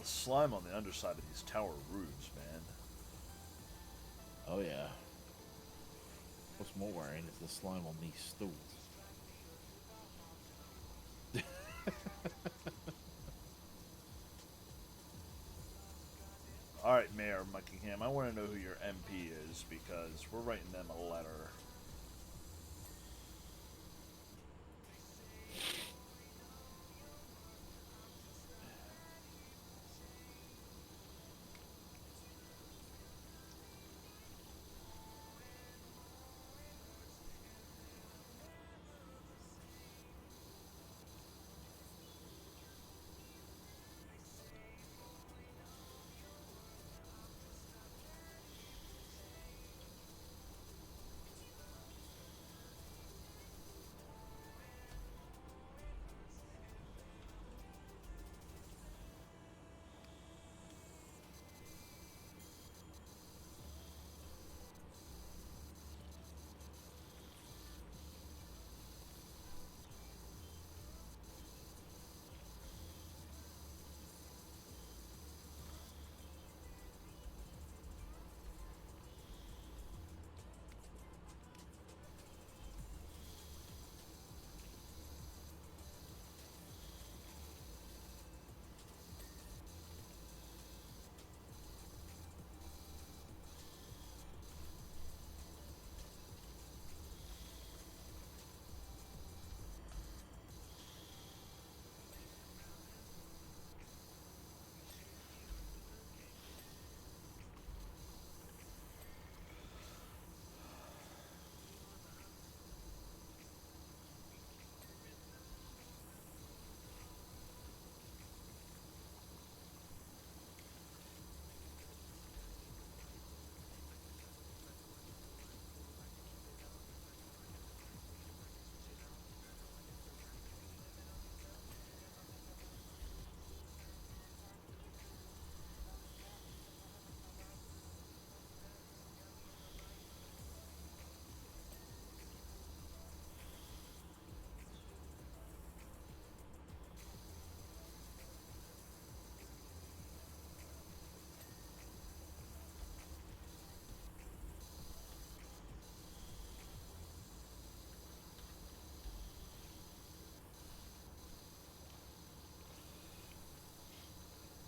The slime on the underside of these tower roofs, man. Oh yeah. What's more worrying is the slime on these stools. Alright, Mayor Muckingham, I want to know who your MP is, because we're writing them a letter.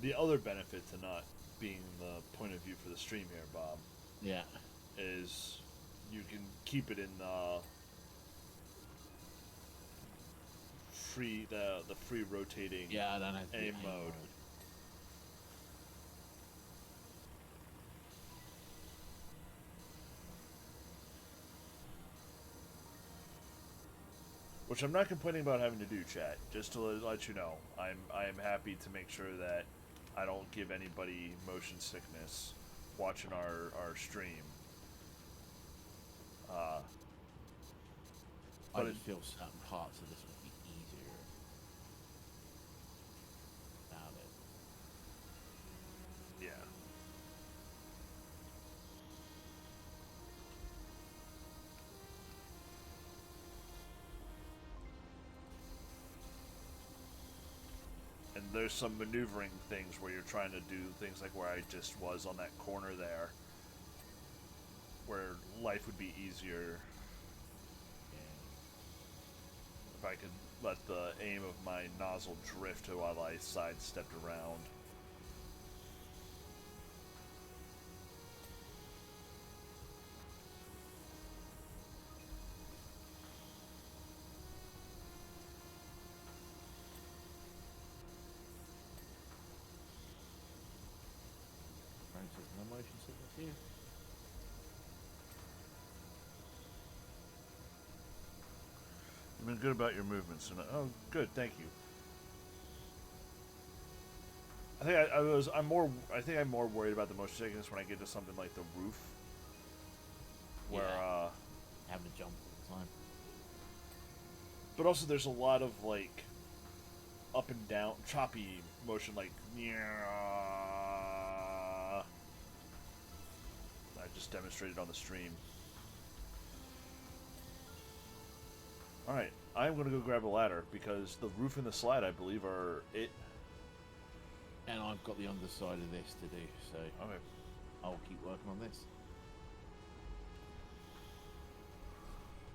The other benefit to not being the point of view for the stream here, Bob, Yeah. is you can keep it in the free rotating Yeah, I don't have to aim mode. which I'm not complaining about having to do, chat. Just to let you know, I am happy to make sure that I don't give anybody motion sickness watching our stream. I But just feel certain parts of this would be easier without it. Yeah. And there's some maneuvering things where you're trying to do things like where I just was on that corner there, where life would be easier if I could let the aim of my nozzle drift while I sidestepped around. Frank says no motion sickness here. You've been good about your movements, and oh, good, thank you. I think I'm more worried about the motion sickness when I get to something like the roof, where Yeah. Having to jump all the time. but also there's a lot of like up and down choppy motion, like I just demonstrated on the stream. Alright, I'm gonna go grab a ladder because the roof and the slide, I believe, are it. And I've got the underside of this to do, so Okay. I'll keep working on this.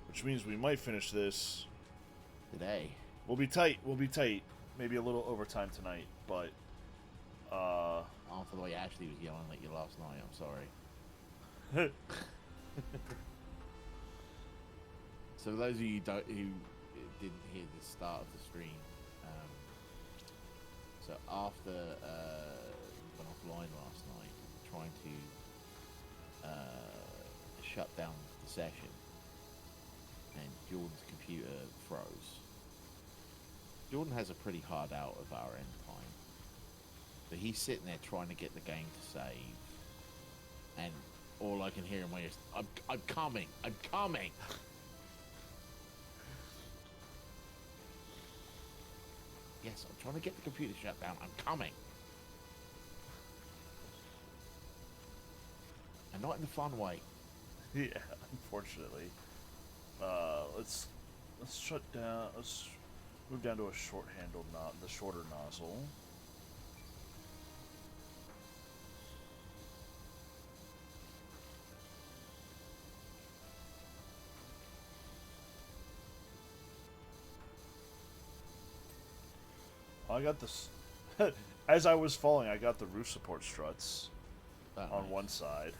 Which means we might finish this. Today. We'll be tight. Maybe a little overtime tonight, but After the way Ashley was yelling at you last night, I'm sorry. So for those of you who didn't hear the start of the stream, so after we went offline last night, trying to shut down the session, and Jordan's computer froze. Jordan has a pretty hard out of our end time, but he's sitting there trying to get the game to save, and all I can hear in my ears, I'm coming. Yes, I'm trying to get the computer shut down. I'm coming. And not in the fun way. yeah, unfortunately. Let's shut down. Let's move down to a short-handled the shorter nozzle. I got this. As I was falling, I got the roof support struts on Nice. one side.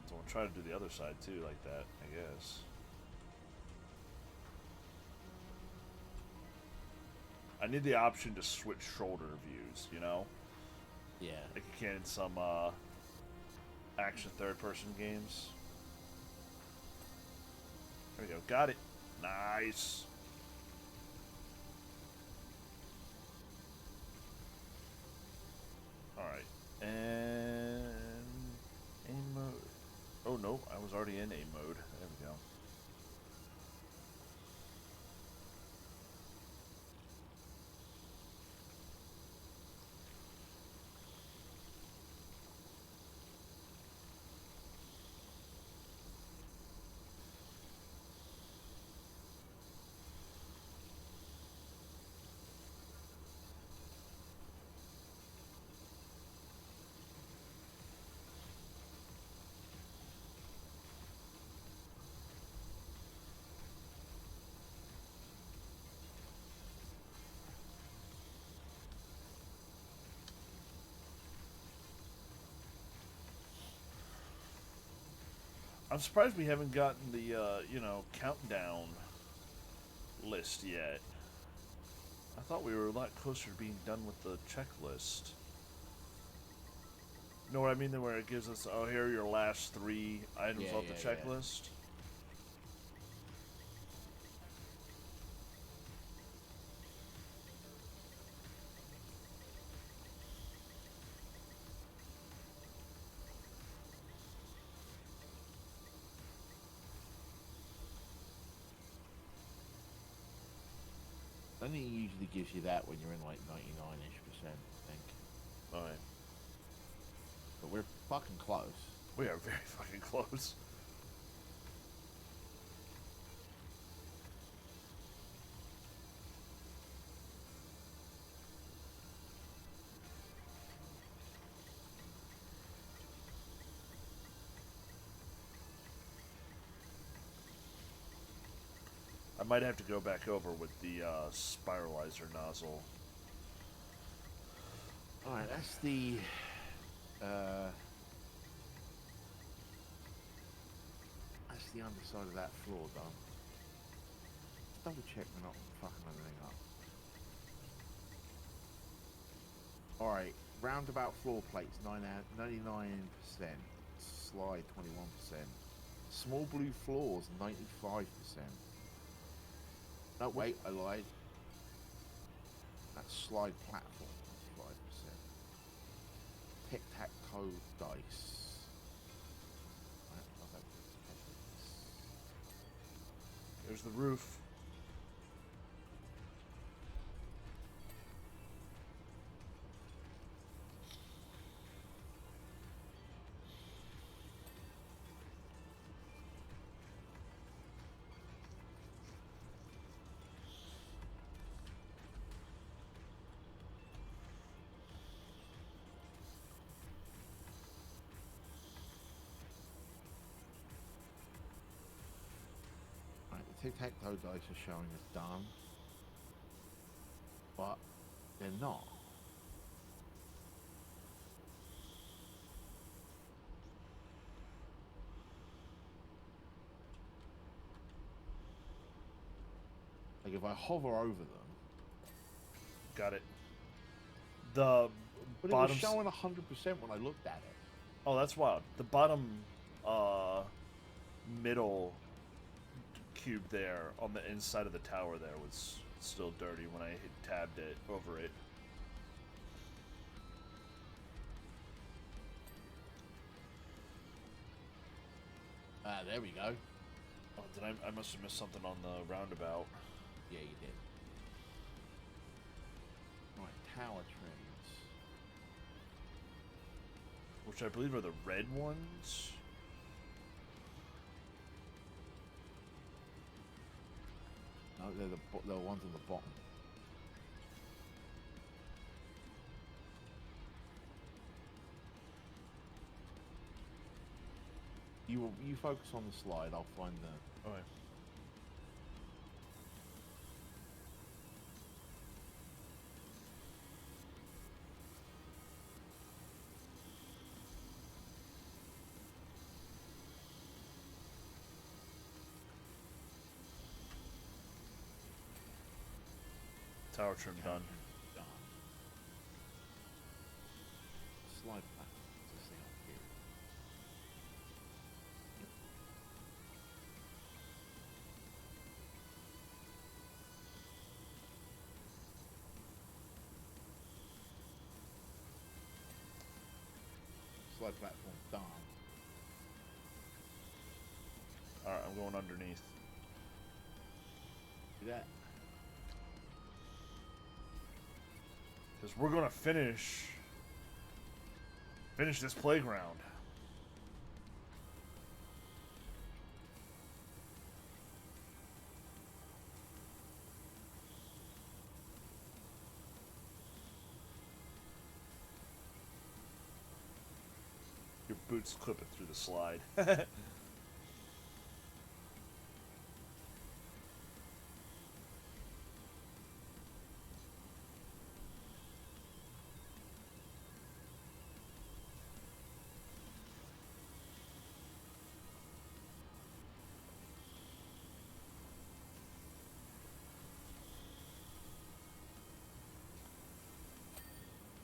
So we'll try to do the other side too, like that, I guess. I need the option to switch shoulder views, you know? Yeah. Like you can in some action third-person games. There we go. Got it. Nice. Alright. And aim mode. Oh no, I was already in aim mode. There we go. I'm surprised we haven't gotten the, countdown list yet. I thought we were a lot closer to being done with the checklist. You know what I mean? Where it gives us, oh, here are your last 3 items Yeah, off the yeah, yeah. checklist. usually gives you that when you're in like 99-ish%, I think. All right. But we're fucking close. We are very fucking close. I might have to go back over with the spiralizer nozzle. Alright, that's the underside of that floor done. Just double check we're not fucking anything up. Alright, roundabout floor plates 99%, slide 21%, small blue floors 95%. No, wait, I lied. That's slide platform 95%. Tic-tac-toe dice. There's the roof. Tic-tac-toe dice are showing us done, but they're not. Like if I hover over them, Got it. The but bottom. it was showing 100% when I looked at it. Oh, that's wild. The bottom middle cube there on the inside of the tower there was still dirty when I tabbed it over it. Ah, there we go. Oh, did I must have missed something on the roundabout. Yeah, you did. Right, tower trims. Which I believe are the red ones. No, they're the ones on the bottom. You focus on the slide. I'll find the. Okay. Tower trim done. Done. Slide platform. What's this thing up here? Slide platform done. Alright, I'm going underneath. See that? Because we're going to finish this playground. Your boots clipping through the slide.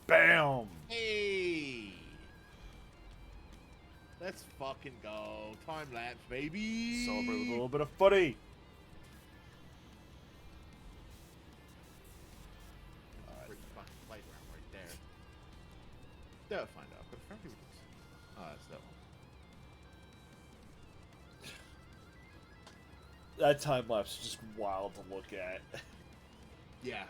Bam! Hey! Let's fucking go. Time lapse, baby! Celebrate with a little bit of footy. Pretty fucking playground right there. They'll find out. But friendly with us. Oh, that's that one. That time lapse is just wild to look at. Yeah.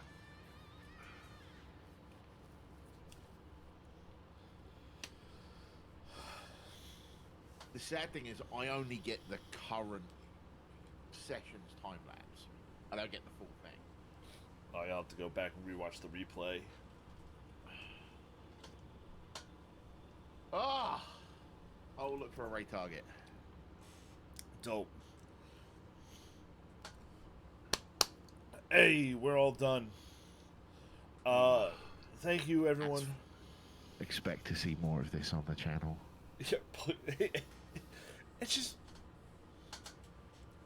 sad thing is, I only get the current sessions time lapse. I don't get the full thing. I'll have to go back and rewatch the replay. Ah! I'll look for a Ray target. Dope. Hey, we're all done. Thank you, everyone. Expect to see more of this on the channel. Yeah, it's just...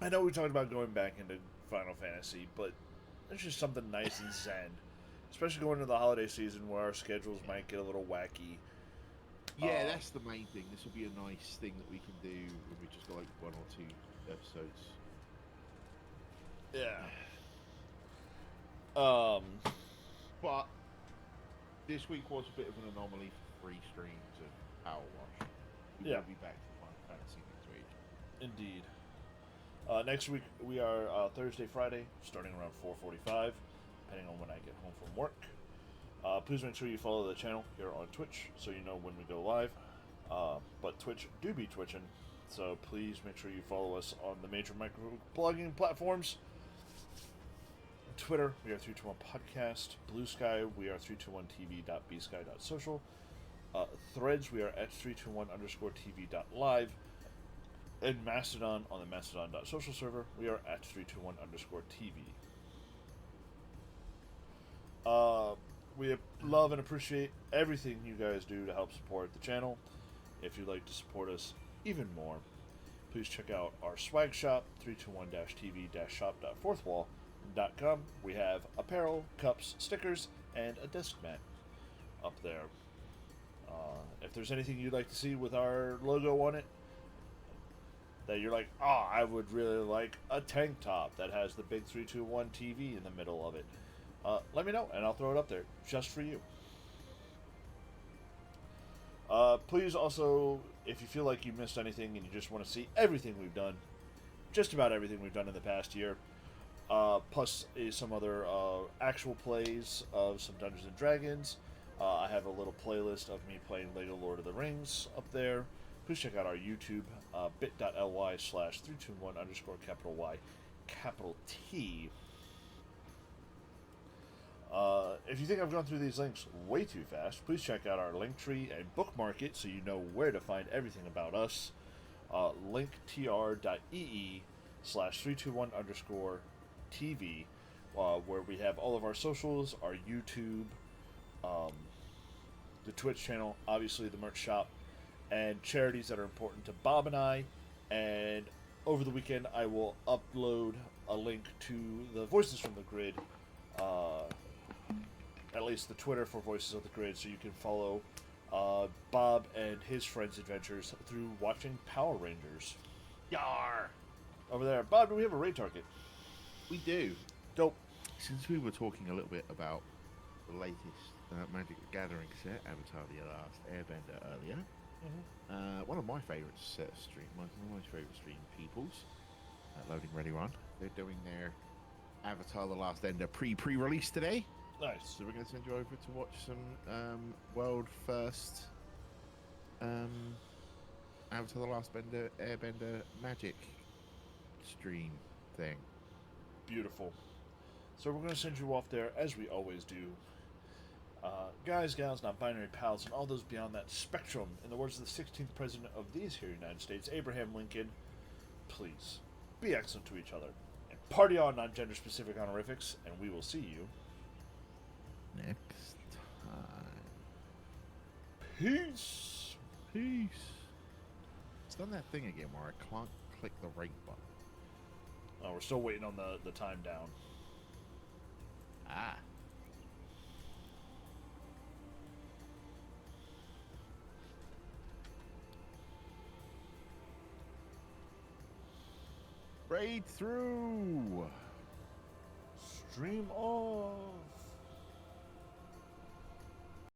I know we talked about going back into Final Fantasy, but there's just something nice and zen. Especially going into the holiday season where our schedules might get a little wacky. Yeah, that's the main thing. This will be a nice thing that we can do when we just got like 1 or 2 episodes. Yeah. But this week was a bit of an anomaly for free streams and Power Wash. We will be back to Final Fantasy next week. Indeed. Next week we are Thursday, Friday, starting around 4:45, depending on when I get home from work. Please make sure you follow the channel here on Twitch so you know when we go live. But Twitch do be twitching, so please make sure you follow us on the major microblogging platforms. Twitter, we are 321 Podcast. Blue Sky, we are 321tv.bsky.social. Threads, we are at 321_tv.live. And Mastodon, on the mastodon.social server, we are at 321_tv. We love and appreciate everything you guys do to help support the channel. If you'd like to support us even more, please check out our swag shop, 321-tv-shop.fourthwall.com. We have apparel, cups, stickers, and a desk mat up there. If there's anything you'd like to see with our logo on it, that you're like, I would really like a tank top that has the big 321 TV in the middle of it, let me know, and I'll throw it up there just for you. Please also, if you feel like you missed anything and you just want to see everything we've done, just about everything we've done in the past year, plus some other actual plays of some Dungeons & Dragons, I have a little playlist of me playing LEGO Lord of the Rings up there. Please check out our YouTube, bit.ly/321_Y_T. If you think I've gone through these links way too fast, please check out our link tree and bookmark it so you know where to find everything about us. linktr.ee/321_TV, where we have all of our socials, our YouTube, the Twitch channel, obviously the merch shop, and charities that are important to Bob and I. And over the weekend, I will upload a link to the Voices from the Grid, at least the Twitter for Voices of the Grid, so you can follow Bob and his friends' adventures through watching Power Rangers. Yar! Over there. Bob, do we have a raid target? We do. Dope. Since we were talking a little bit about the latest Magic the Gathering set, Avatar: The Last Airbender, earlier, one of my favourite stream peoples, Loading Ready Run, they're doing their Avatar: The Last Ender pre-release today. Nice. So we're going to send you over to watch some world first Avatar: The Last Airbender Magic stream thing. Beautiful. So we're going to send you off there, as we always do. Guys, gals, non-binary pals, and all those beyond that spectrum, in the words of the 16th President of these here United States, Abraham Lincoln, please be excellent to each other, and party on non-gender specific honorifics, and we will see you next time. Peace. Peace. It's done that thing again where I can't click the right button. Oh, we're still waiting on the time down. Ah. Raid through. Stream off.